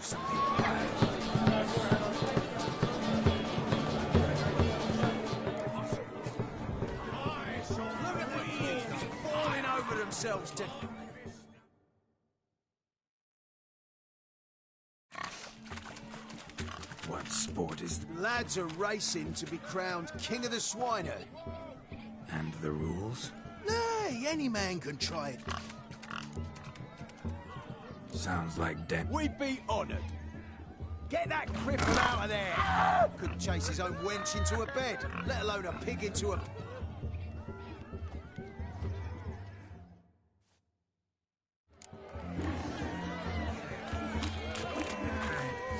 something wild. Look at the idiots falling over themselves to... What sport is... Lads are racing to be crowned King of the Swineherd. And the rules? Nay, any man can try it. Sounds like dead. We'd be honoured. Get that cripple out of there! Couldn't chase his own wench into a bed, let alone a pig into a...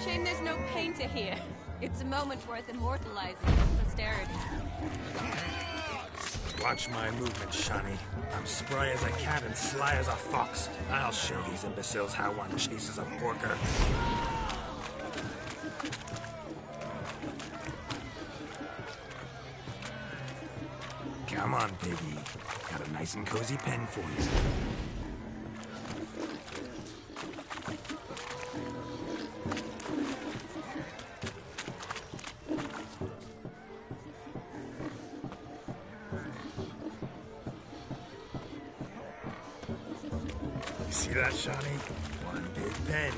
Shame there's no painter here. It's a moment worth immortalizing for posterity. Watch my movement, Shani. I'm spry as a cat and sly as a fox. I'll show these imbeciles how one chases a porker. Come on, piggy. Got a nice and cozy pen for you. You see that, Shani? One big pen.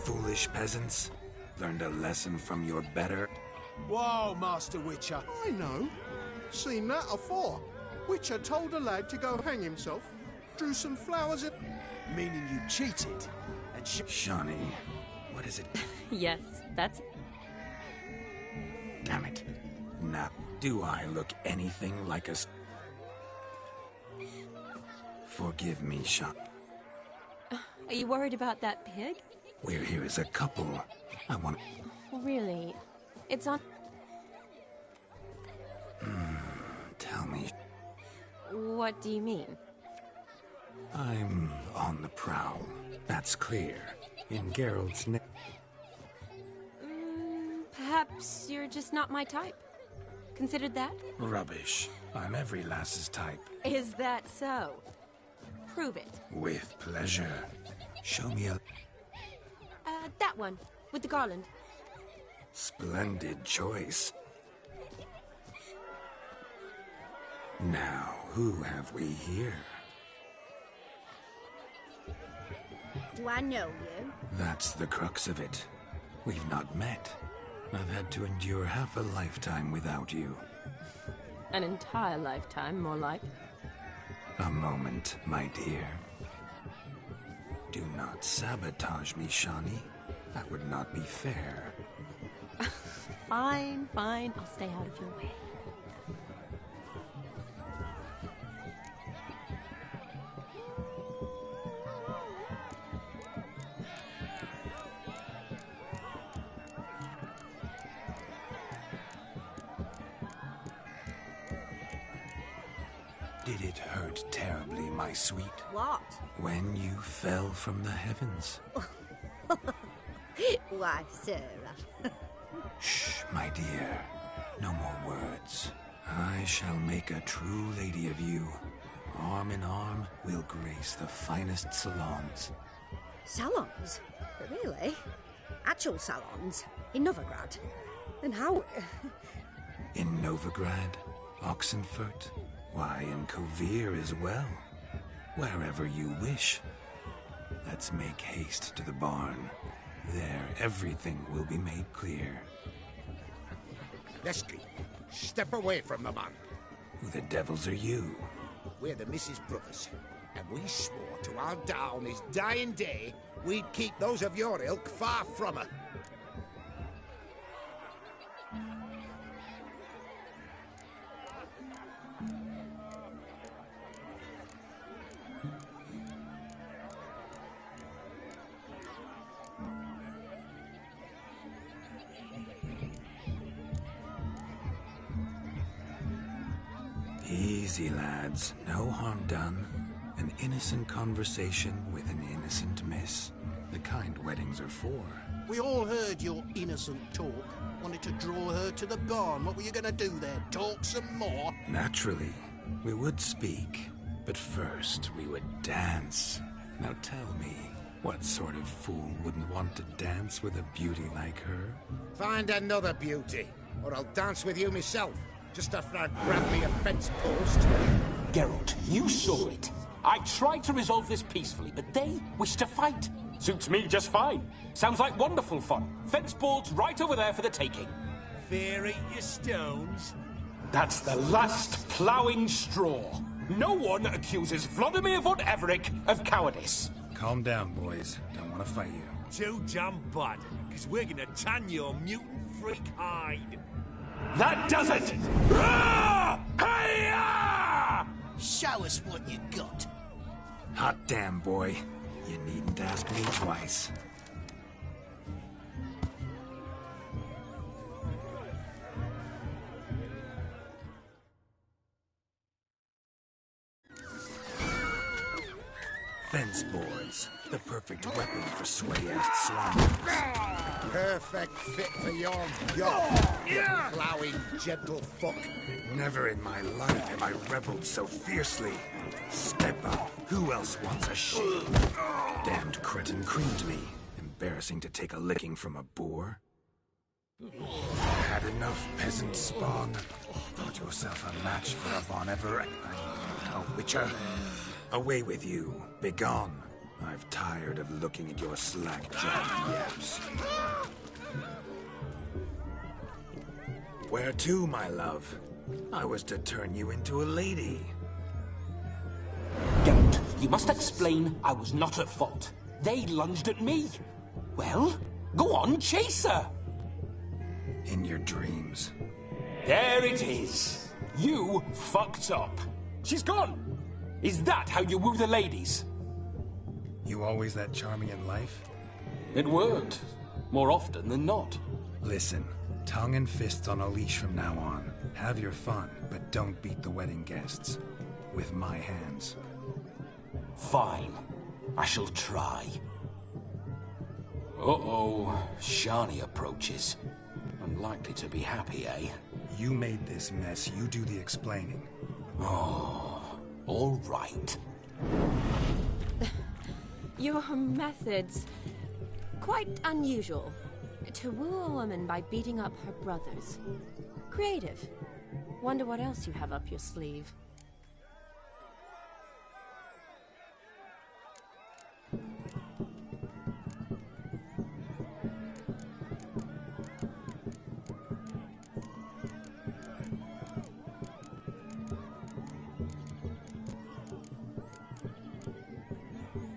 Foolish peasants. Learned a lesson from your better... Whoa, Master Witcher. I know. Seen that afore. Witcher told a lad to go hang himself, drew some flowers and... Meaning you cheated, and Shani, what is it? Yes, that's... Damn it. Now, do I look anything like a... Forgive me, Shani. Are you worried about that pig? We're here as a couple. I want... Really? It's on... Tell me. What do you mean? I'm on the prowl. That's clear. In Geralt's name. Perhaps you're just not my type. Considered that? Rubbish. I'm every lass's type. Is that so? Prove it. With pleasure. Show me a... That one, with the garland. Splendid choice. Now, who have we here? Do I know you? That's the crux of it. We've not met. I've had to endure half a lifetime without you. An entire lifetime, more like. A moment, my dear. Do not sabotage me, Shani. That would not be fair. Fine, fine. I'll stay out of your way. Did it hurt terribly, my sweet? What? When you fell from the heavens? Why, Sarah. Shh, my dear. No more words. I shall make a true lady of you. Arm in arm, we'll grace the finest salons. Salons? Really? Actual salons? In Novigrad? And how... In Novigrad, Oxenfurt, why, in Kovir as well. Wherever you wish. Let's make haste to the barn. There, everything will be made clear. Lesky, step away from the man. Who the devils are you? We're the Mrs. Brothers, and we swore to our down his dying day we'd keep those of your ilk far from her. Easy, lads. No harm done. An innocent conversation with an innocent miss. The kind weddings are for. We all heard your innocent talk. Wanted to draw her to the barn. What were you gonna do there? Talk some more? Naturally. We would speak. But first, we would dance. Now tell me, what sort of fool wouldn't want to dance with a beauty like her? Find another beauty, or I'll dance with you myself. Just after I grab me a fence post. Geralt, you saw it. I tried to resolve this peacefully, but they wish to fight. Suits me just fine. Sounds like wonderful fun. Fence boards right over there for the taking. Fear eat your stones. That's the last ploughing straw. No one accuses Vladimir von Everec of cowardice. Calm down, boys. Don't want to fight you. Too damn bad, because we're gonna tan your mutant freak hide. That does it! Hi-ya! Show us what you got. Hot damn, boy. You needn't ask me twice. Fence boards. The perfect weapon for sweaty-assed swine. Perfect fit for your job, you ploughing gentle fuck. Never in my life have I reveled so fiercely. Step up. Who else wants a shave? Damned cretin creamed me. Embarrassing to take a licking from a boor. Had enough, peasant spawn. Thought yourself a match for a Von Everett. A witcher. Away with you. Begone. I've tired of looking at your slack-jawed yaps. Where to, my love? I was to turn you into a lady. Geralt, you must explain I was not at fault. They lunged at me. Well, go on, chase her. In your dreams. There it is. You fucked up. She's gone. Is that how you woo the ladies? You always that charming in life? It worked. More often than not. Listen, tongue and fists on a leash from now on. Have your fun, but don't beat the wedding guests. With my hands. Fine. I shall try. Uh-oh. Shani approaches. Unlikely to be happy, eh? You made this mess. You do the explaining. Oh, all right. Your methods... quite unusual. To woo a woman by beating up her brothers. Creative. Wonder what else you have up your sleeve.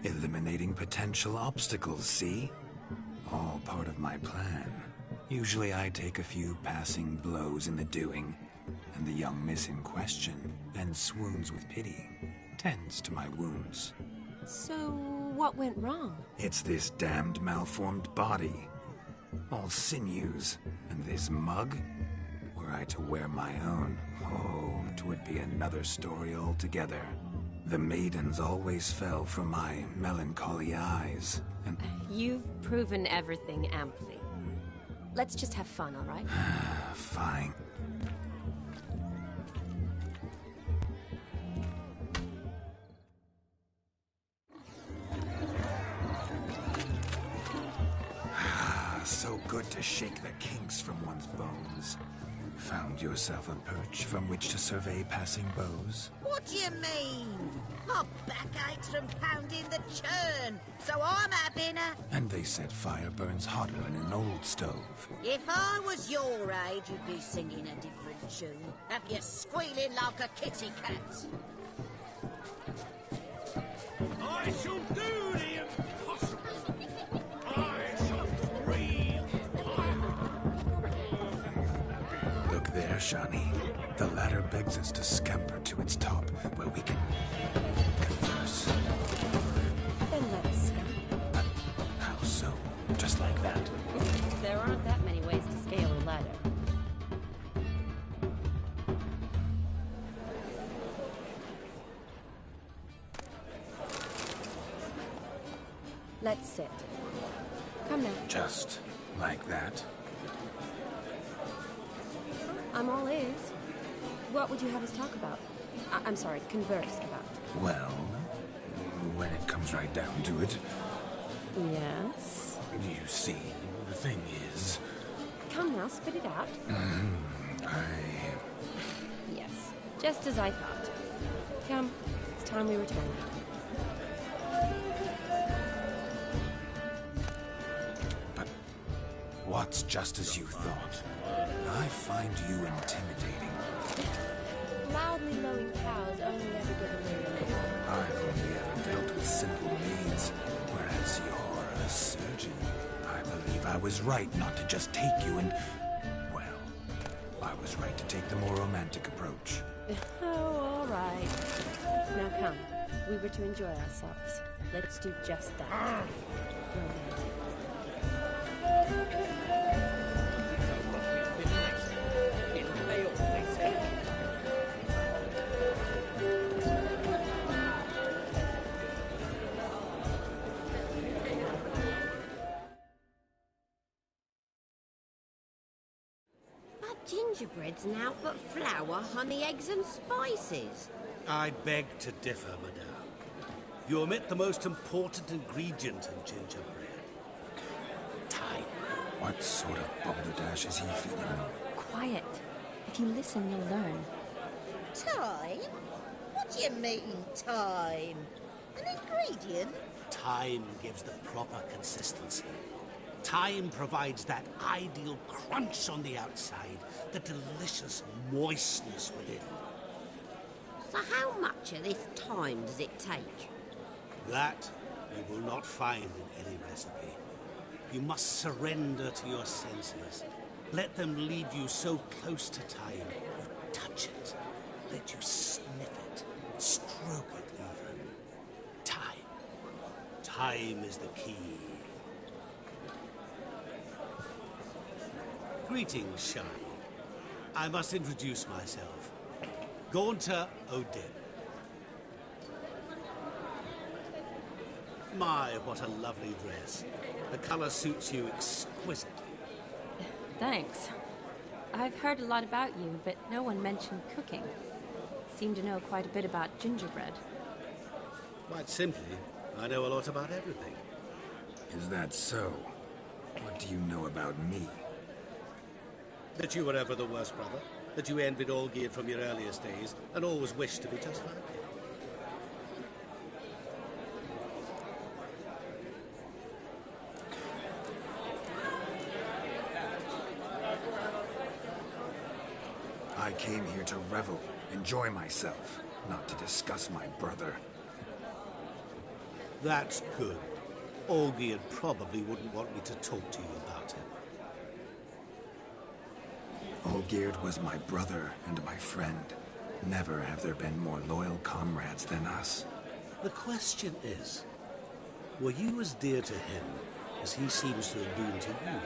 Eliminating potential obstacles, see? All part of my plan. Usually I take a few passing blows in the doing, and the young miss in question then swoons with pity, tends to my wounds. So, what went wrong? It's this damned malformed body. All sinews, and this mug? Were I to wear my own, oh, 'twould be another story altogether. The maidens always fell from my melancholy eyes, and... You've proven everything amply. Let's just have fun, all right? Fine. So good to shake the kinks from one's bones. Found yourself a perch from which to survey passing beaux? What do you mean? My back aches from pounding the churn, so I'm having a... And they said fire burns hotter in an old stove. If I was your age, you'd be singing a different tune. Have you squealing like a kitty cat? I shall do the impossible. I shall breathe fire. Look there, Shani. The ladder begs us to scamper to its top, where we can converse. Then let's scamper. How so? Just like that? There aren't that many ways to scale a ladder. Let's sit. Come now. Just like that? I'm all ears. What would you have us talk about? I'm sorry, converse about. Well, when it comes right down to it... Yes? You see, the thing is... Come now, spit it out. Yes, just as I thought. Come, it's time we returned. But what's just as you thought? I find you intimidating. Loudly lowing cows only ever give away. I've only ever dealt with simple needs, whereas you're a surgeon. I believe I was right not to just take you and... Well, I was right to take the more romantic approach. Oh, all right. Now come, we were to enjoy ourselves. Let's do just that. Gingerbread's now but flour, honey, eggs and spices. I beg to differ, madame. You omit the most important ingredient in gingerbread. Time. What sort of balderdash is he feeding them? Quiet. If you listen, you'll learn. Time? What do you mean, time? An ingredient? Time gives the proper consistency. Time provides that ideal crunch on the outside, the delicious moistness within. So how much of this time does it take? That you will not find in any recipe. You must surrender to your senses. Let them lead you so close to time, you touch it. Let you sniff it, stroke it even. Time. Time is the key. Greetings, Shani. I must introduce myself. Gaunter O'Dib. My, what a lovely dress. The color suits you exquisitely. Thanks. I've heard a lot about you, but no one mentioned cooking. Seem to know quite a bit about gingerbread. Quite simply, I know a lot about everything. Is that so? What What do you know about me? That you were ever the worst brother. That you envied Olgierd from your earliest days, and always wished to be just like him. I came here to revel, enjoy myself, not to discuss my brother. That's good. Olgierd probably wouldn't want me to talk to you about him. Olgierd was my brother and my friend. Never have there been more loyal comrades than us. The question is, were you as dear to him as he seems to have been to you?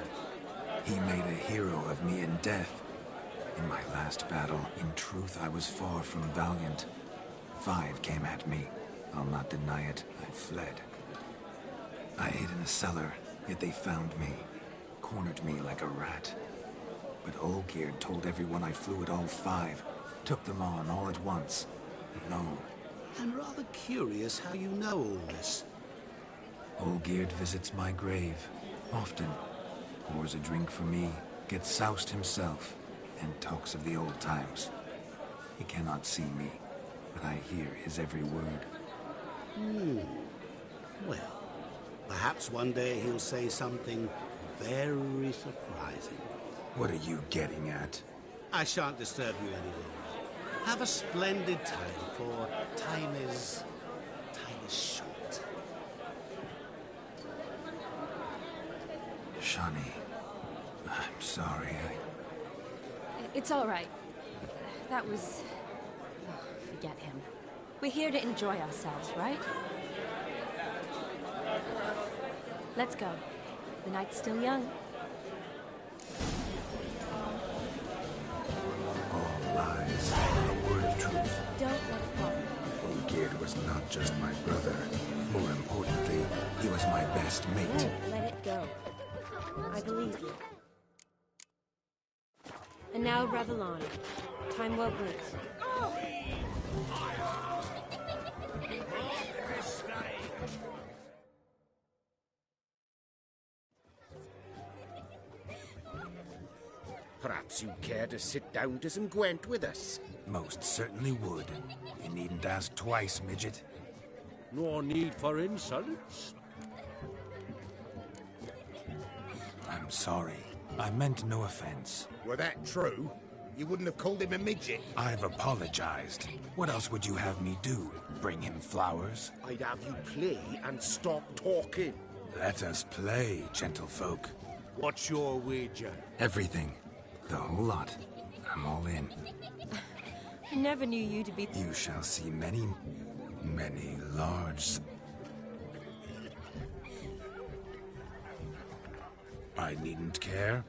He made a hero of me in death. In my last battle, in truth, I was far from valiant. 5 came at me. I'll not deny it, I fled. I hid in a cellar, yet they found me. Cornered me like a rat. But Olgierd told everyone I flew at all 5. Took them on all at once. Alone. I'm rather curious how you know all this. Olgierd visits my grave. Often. Pours a drink for me. Gets soused himself. And talks of the old times. He cannot see me, but I hear his every word. Well, perhaps one day he'll say something very surprising. What are you getting at? I shan't disturb you any longer. Have a splendid time, for time is short. Shani, I'm sorry, It's all right. That was... Oh, forget him. We're here to enjoy ourselves, right? Let's go. The night's still young. All lies, not a word of truth. Don't let it bother you. Olgierd was not just my brother. More importantly, he was my best mate. Let it go. I believe you. And now revel on. Time won't wait. Perhaps you'd care to sit down to some Gwent with us? Most certainly would. You needn't ask twice, midget. No need for insults. I'm sorry. I meant no offense. Were that true, you wouldn't have called him a midget. I've apologized. What else would you have me do? Bring him flowers? I'd have you play and stop talking. Let us play, gentlefolk. What's your wager? Everything. The whole lot. I'm all in. I never knew you to be... You shall see many, many large... I needn't care.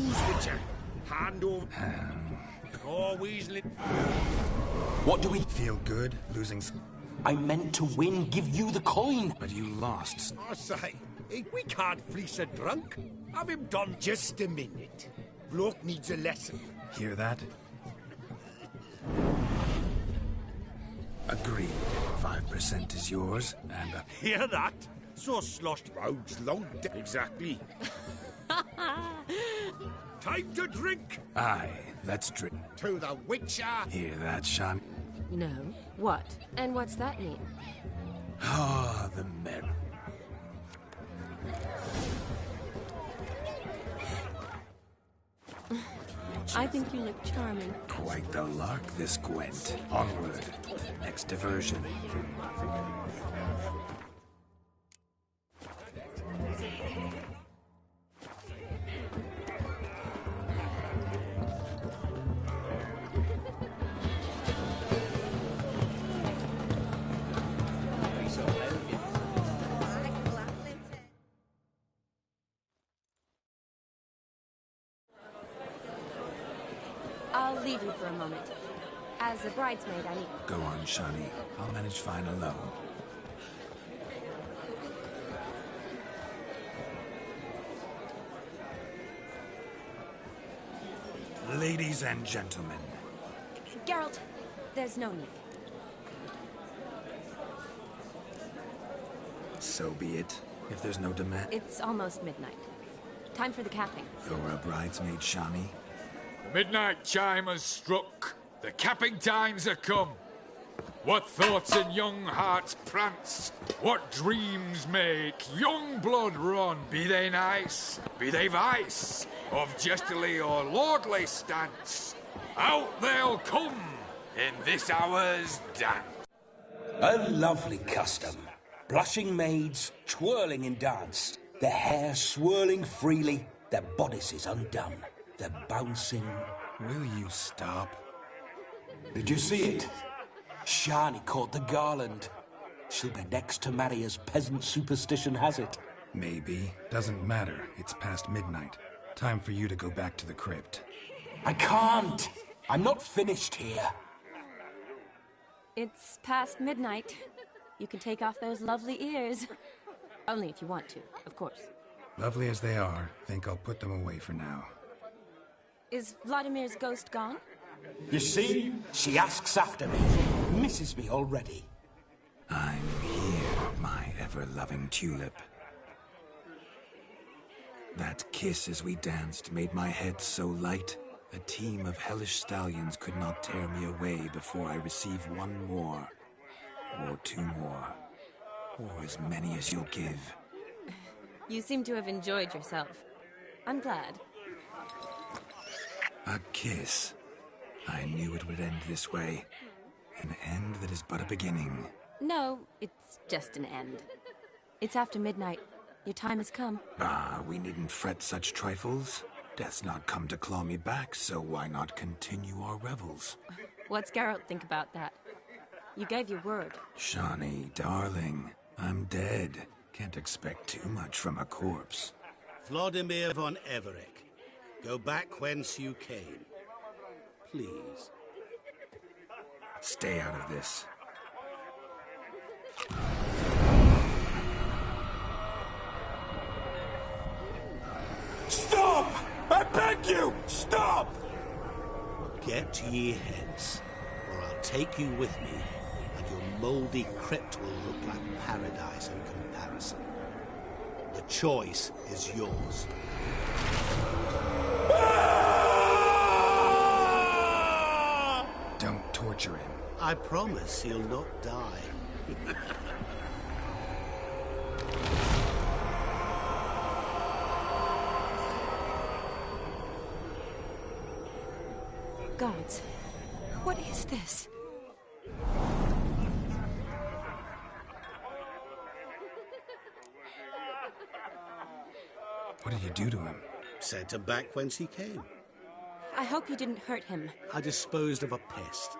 lose, Witcher. Hand over. Oh, Weasley. What do we... Feel good losing... I meant to win, give you the coin. But you lost. I say, we can't fleece a drunk. Have him done. Just a minute. Bloke needs a lesson. Hear that? Agreed. 5% is yours, and Hear that? So sloshed roads long... Exactly. Time to drink. aye, let's drink. To the Witcher. Hear that, Sean? No. What? And what's that mean? Ah, the men. I think you look charming. Quite the lark, this Gwent. Onward. Next diversion. I'll leave you for a moment. As a bridesmaid, I need... Go on, Shani. I'll manage fine alone. Ladies and gentlemen. Geralt, there's no need. So be it. If there's no demand. It's almost midnight. Time for the capping. You're a bridesmaid, Shani. The midnight chime has struck. The capping times are come. What thoughts in young hearts prance? What dreams make young blood run? Be they nice, be they vice, of jestily or lordly stance, out they'll come in this hour's dance. A lovely custom. Blushing maids twirling in dance, their hair swirling freely, their bodices undone, their bouncing... Will you stop? Did you see it? Shani caught the garland. She'll be next to marry as peasant superstition has it. Maybe. Doesn't matter. It's past midnight. Time for you to go back to the crypt. I can't. I'm not finished here. It's past midnight. You can take off those lovely ears. Only if you want to, of course. Lovely as they are, think I'll put them away for now. Is Vladimir's ghost gone? You see? She asks after me. Misses me already. I'm here, my ever-loving tulip. That kiss as we danced made my head so light, a team of hellish stallions could not tear me away before I receive one more. Or two more. Or as many as you'll give. You seem to have enjoyed yourself. I'm glad. A kiss. I knew it would end this way. An end that is but a beginning. No, it's just an end. It's after midnight. Your time has come. Ah, we needn't fret such trifles. Death's not come to claw me back, so why not continue our revels? What's Geralt think about that? You gave your word. Shani, darling, I'm dead. Can't expect too much from a corpse. Vladimir von Everec, go back whence you came. Please. Stay out of this. Stop! I beg you! Stop! Get ye hence, or I'll take you with me, and your mouldy crypt will look like paradise in comparison. The choice is yours. Don't torture him. I promise he'll not die. Gods, what is this? What did you do to him? Sent him back whence he came. I hope you didn't hurt him. I disposed of a pest.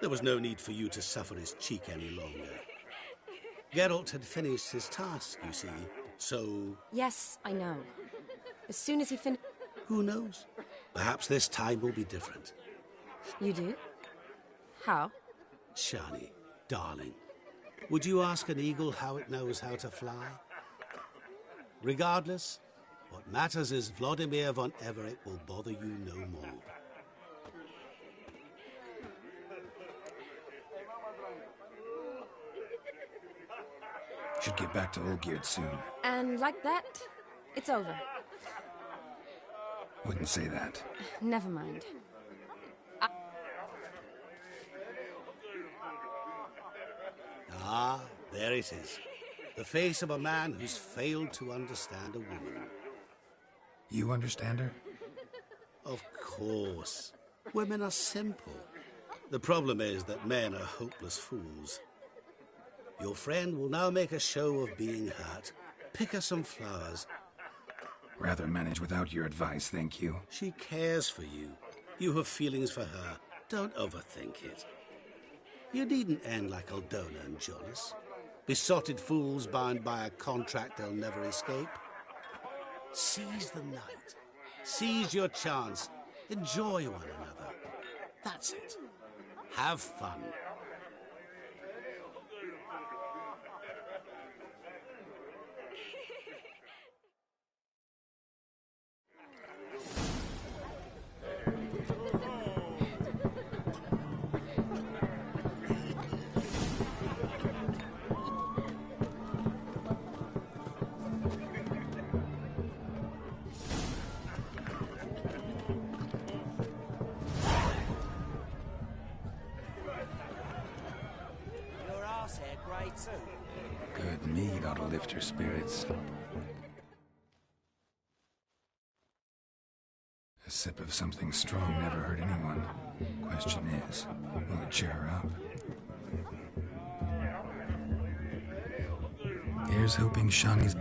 There was no need for you to suffer his cheek any longer. Geralt had finished his task, you see, so... Yes, I know. As soon as he Who knows? Perhaps this time will be different. You do? How? Shani, darling, would you ask an eagle how it knows how to fly? Regardless, what matters is Vladimir von Everett will bother you no more. Should get back to Olgierd soon. And like that, it's over. Wouldn't say that. Never mind. Ah, there it is. The face of a man who's failed to understand a woman. You understand her? Of course. Women are simple. The problem is that men are hopeless fools. Your friend will now make a show of being hurt. Pick her some flowers. Rather manage without your advice, thank you. She cares for you. You have feelings for her. Don't overthink it. You needn't end like Aldona and Jonas. Besotted fools bound by a contract they'll never escape. Seize the night. Seize your chance. Enjoy one another. That's it. Have fun. Good mead ought to lift your spirits. A sip of something strong never hurt anyone. Question is, will it cheer her up? Here's hoping Shani's...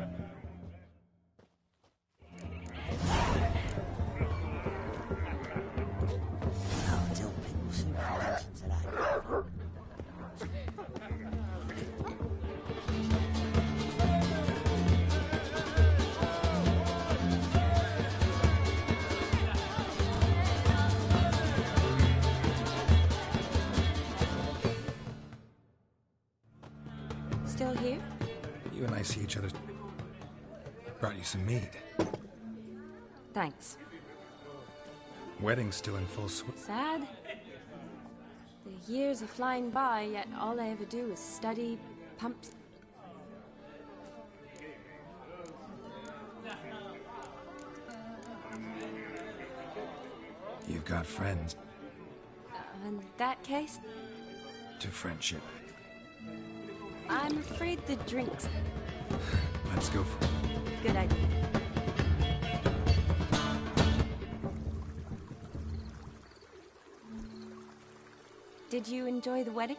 Still here? You and I see each other. Brought you some mead. Thanks. Wedding's still in full swing. Sad? The years are flying by, yet all I ever do is study, pump... You've got friends. In that case, To friendship. I'm afraid the drinks... Let's go for it. Good idea. Did you enjoy the wedding?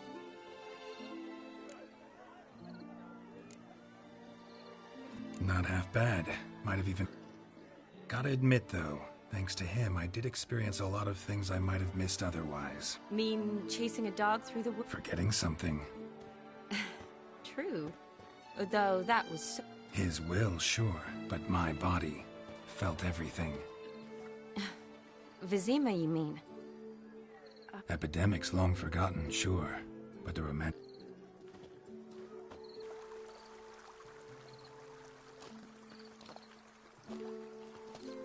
Not half bad. Might have even... Gotta admit, though, thanks to him, I did experience a lot of things I might have missed otherwise. Mean chasing a dog through the woods? Forgetting something. True. Though that was so... His will, sure, but my body felt everything. Vizima, you mean? Epidemics long forgotten, sure, but the romantic...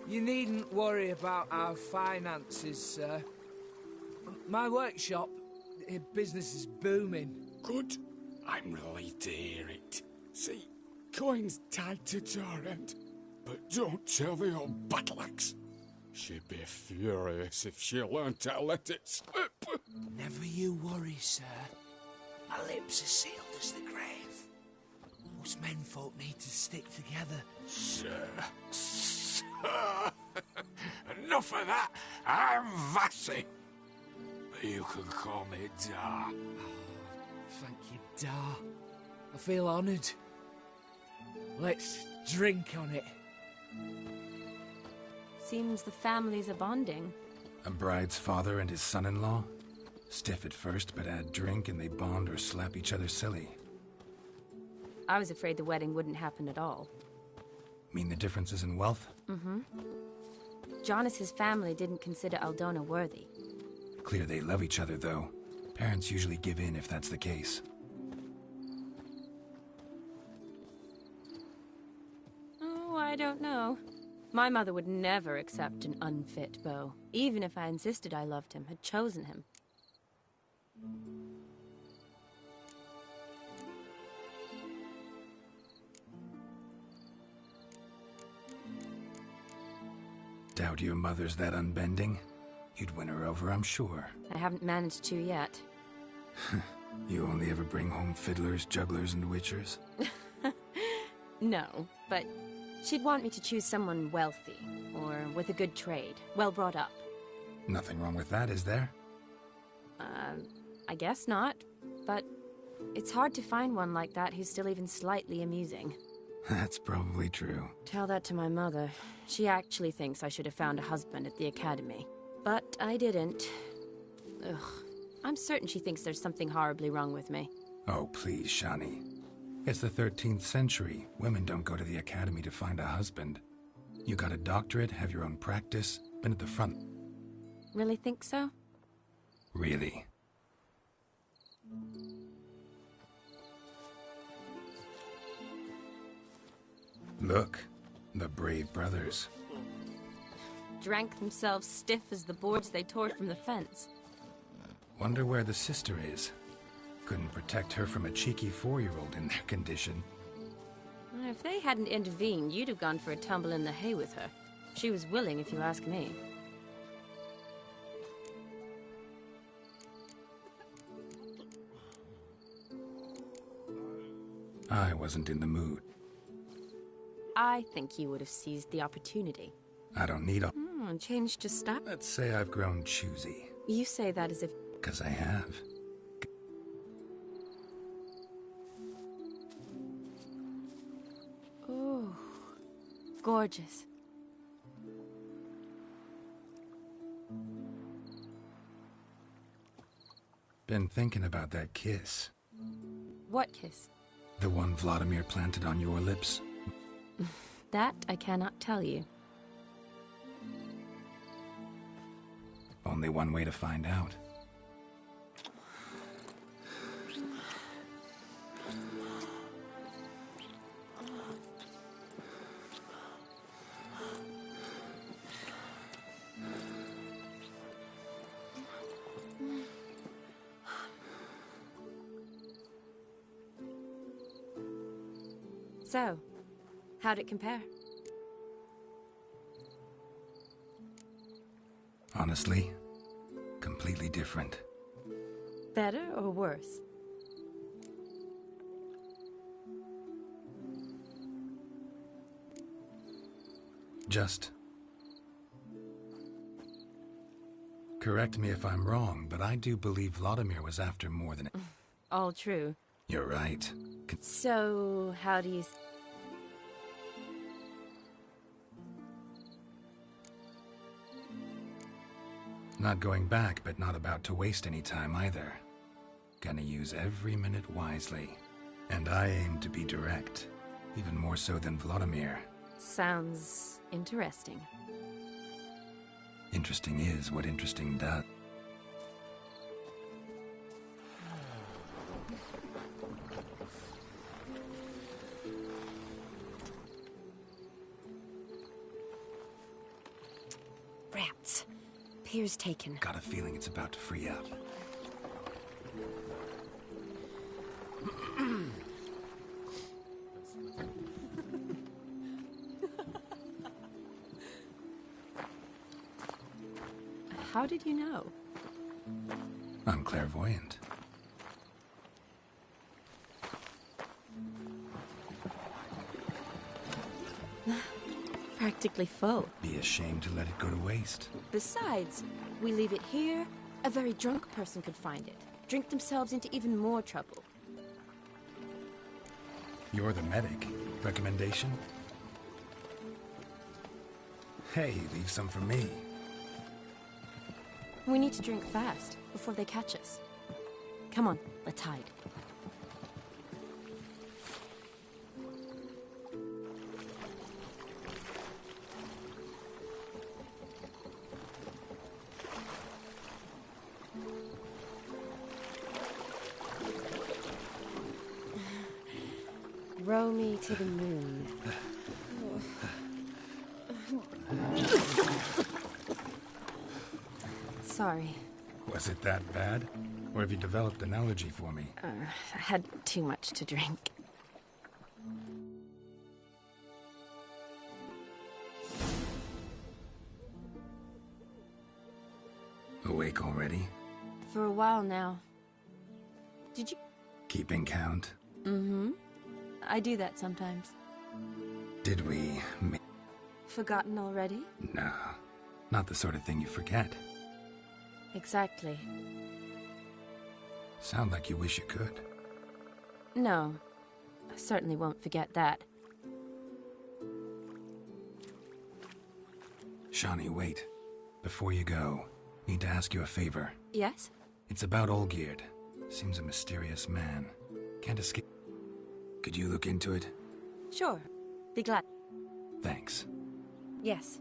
You needn't worry about our finances, sir. My workshop, business is booming. Good. I'm relieved to hear it. See, coin's tied to Torrent, but don't tell the old battleaxe. She'd be furious if she learned to let it slip. Never you worry, sir. My lips are sealed as the grave. Most menfolk need to stick together. Sir. Enough of that. I'm Vassy. But you can call me Dar. Thank you, Dar. I feel honoured. Let's drink on it. Seems the families are bonding. A bride's father and his son-in-law? Stiff at first, but add drink and they bond or slap each other silly. I was afraid the wedding wouldn't happen at all. Mean the differences in wealth? Mm-hmm. Jonas's family didn't consider Aldona worthy. Clear they love each other, though. Parents usually give in if that's the case. Oh, I don't know. My mother would never accept an unfit beau, even if I insisted I loved him, had chosen him. Doubt your mother's that unbending? You'd win her over, I'm sure. I haven't managed to yet. You only ever bring home fiddlers, jugglers, and witchers? No, but she'd want me to choose someone wealthy, or with a good trade, well brought up. Nothing wrong with that, is there? I guess not, but it's hard to find one like that who's still even slightly amusing. That's probably true. Tell that to my mother. She actually thinks I should have found a husband at the academy. But I didn't. Ugh. I'm certain she thinks there's something horribly wrong with me. Oh, please, Shani. It's the 13th century. Women don't go to the academy to find a husband. You got a doctorate, have your own practice, been at the front. Really think so? Really? Look, the brave brothers. Drank themselves stiff as the boards they tore from the fence. Wonder where the sister is. Couldn't protect her from a cheeky 4-year-old in their condition. If they hadn't intervened, you'd have gone for a tumble in the hay with her. She was willing, if you ask me. I wasn't in the mood. I think you would have seized the opportunity. I don't need a... change to stop? Let's say I've grown choosy. You say that as if... 'Cause I have. Ooh. Gorgeous. Been thinking about that kiss. What kiss? The one Vladimir planted on your lips. That I cannot tell you. Only one way to find out. So, how'd it compare? Honestly, completely different. Better or worse? Just. Correct me if I'm wrong, but I do believe Vladimir was after more than... All true. You're right. So, how do you... Not going back, but not about to waste any time either. Gonna use every minute wisely. And I aim to be direct. Even more so than Vladimir. Sounds interesting. Interesting is what interesting does. Rats. Pier's taken. Got a feeling it's about to free up. How did you know? I'm clairvoyant. Practically full. Be ashamed to let it go to waste. Besides, we leave it here, a very drunk person could find it. Drink themselves into even more trouble. You're the medic. Recommendation? Hey, leave some for me. We need to drink fast, before they catch us. Come on, let's hide. row me to the moon. Sorry. Was it that bad? Or have you developed an allergy for me? I had too much to drink. Awake already? For a while now. Did you? Keeping count? Mm-hmm. I do that sometimes. Did we... Forgotten already? No. Not the sort of thing you forget. Exactly. Sound like you wish you could. No. I certainly won't forget that. Shani, wait. Before you go, need to ask you a favor. Yes? It's about Olgierd. Seems a mysterious man. Can't escape. Could you look into it? Sure. Be glad. Thanks. Yes.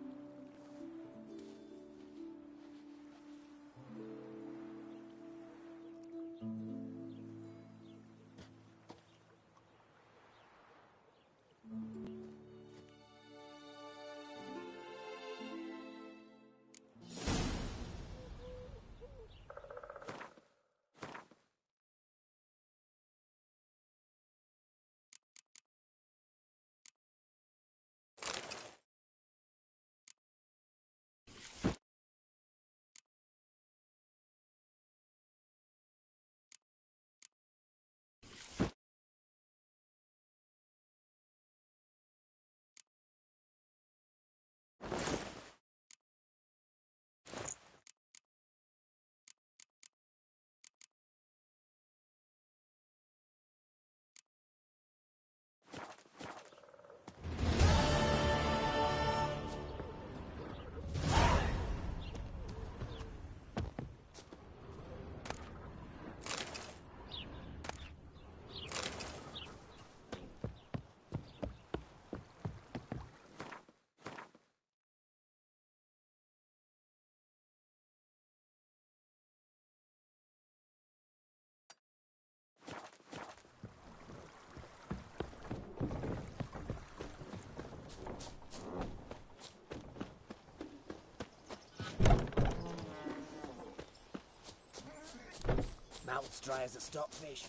Mouth's dry as a stockfish.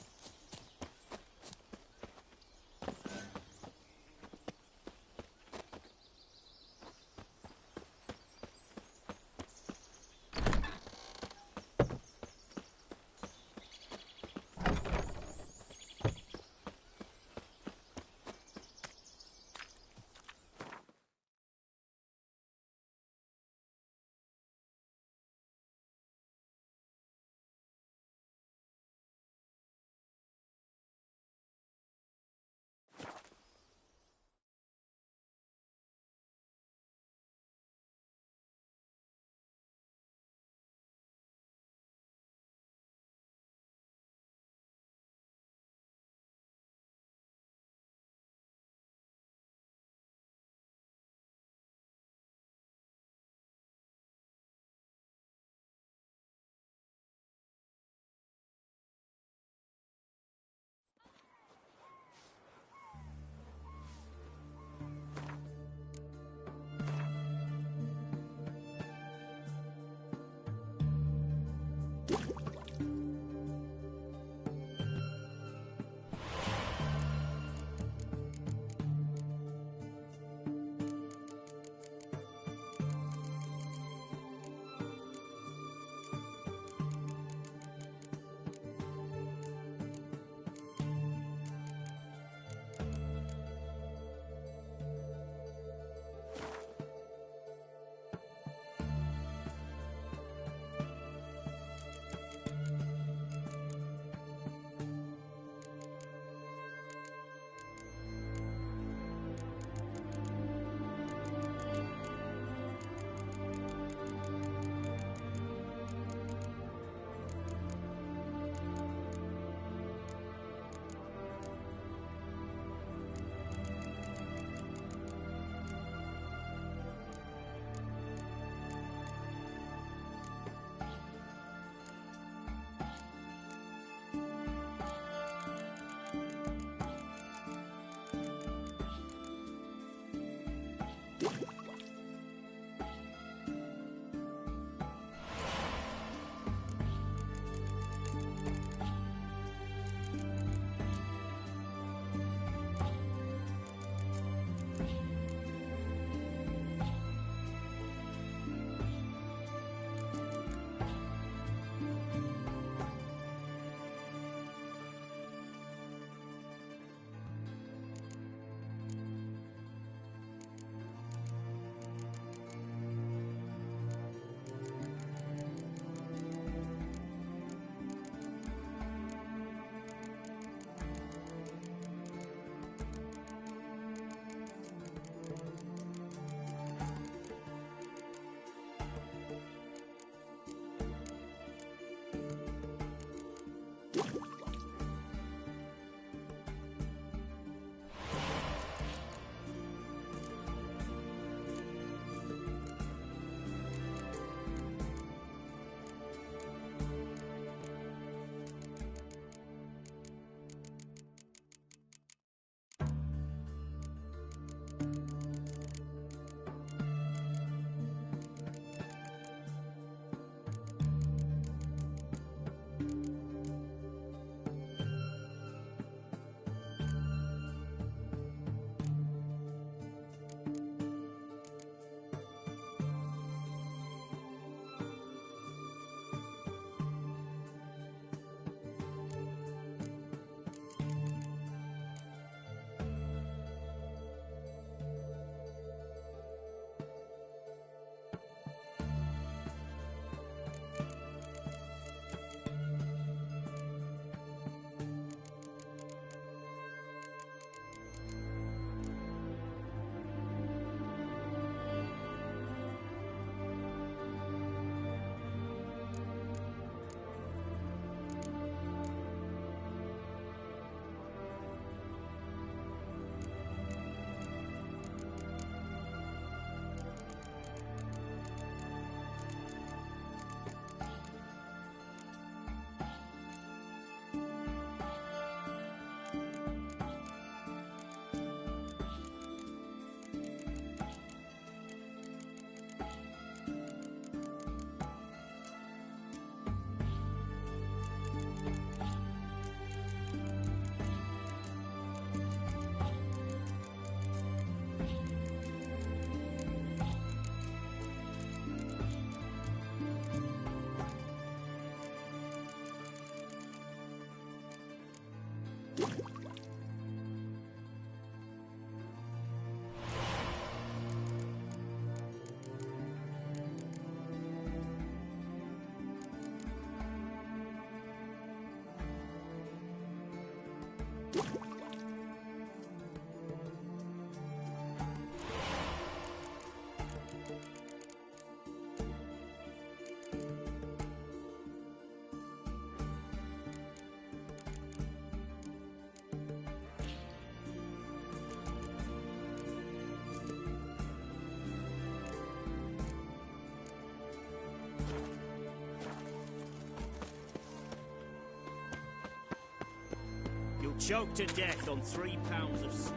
Choked to death on 3 pounds of steel.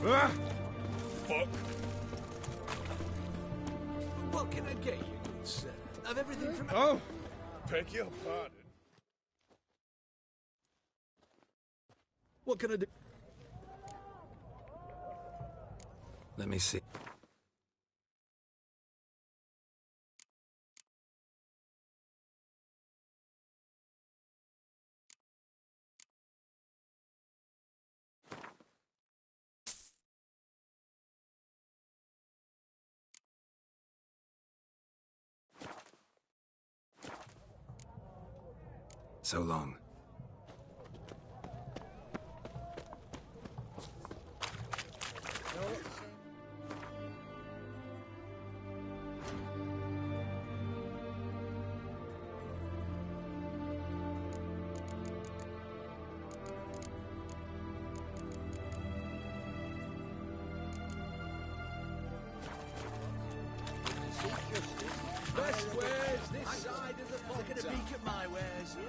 Ah! Fuck. What can I get you, good sir? Of everything from... Oh, beg your pardon. What can I do? Let me see. So long. Best wares this side of the pond. Taking a peek at my wares, yeah?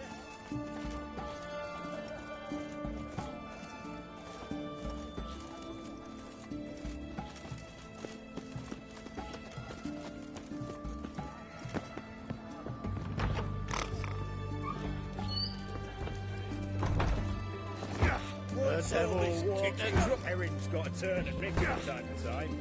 The devil walks. Erin's got a turn at Rick from time to time.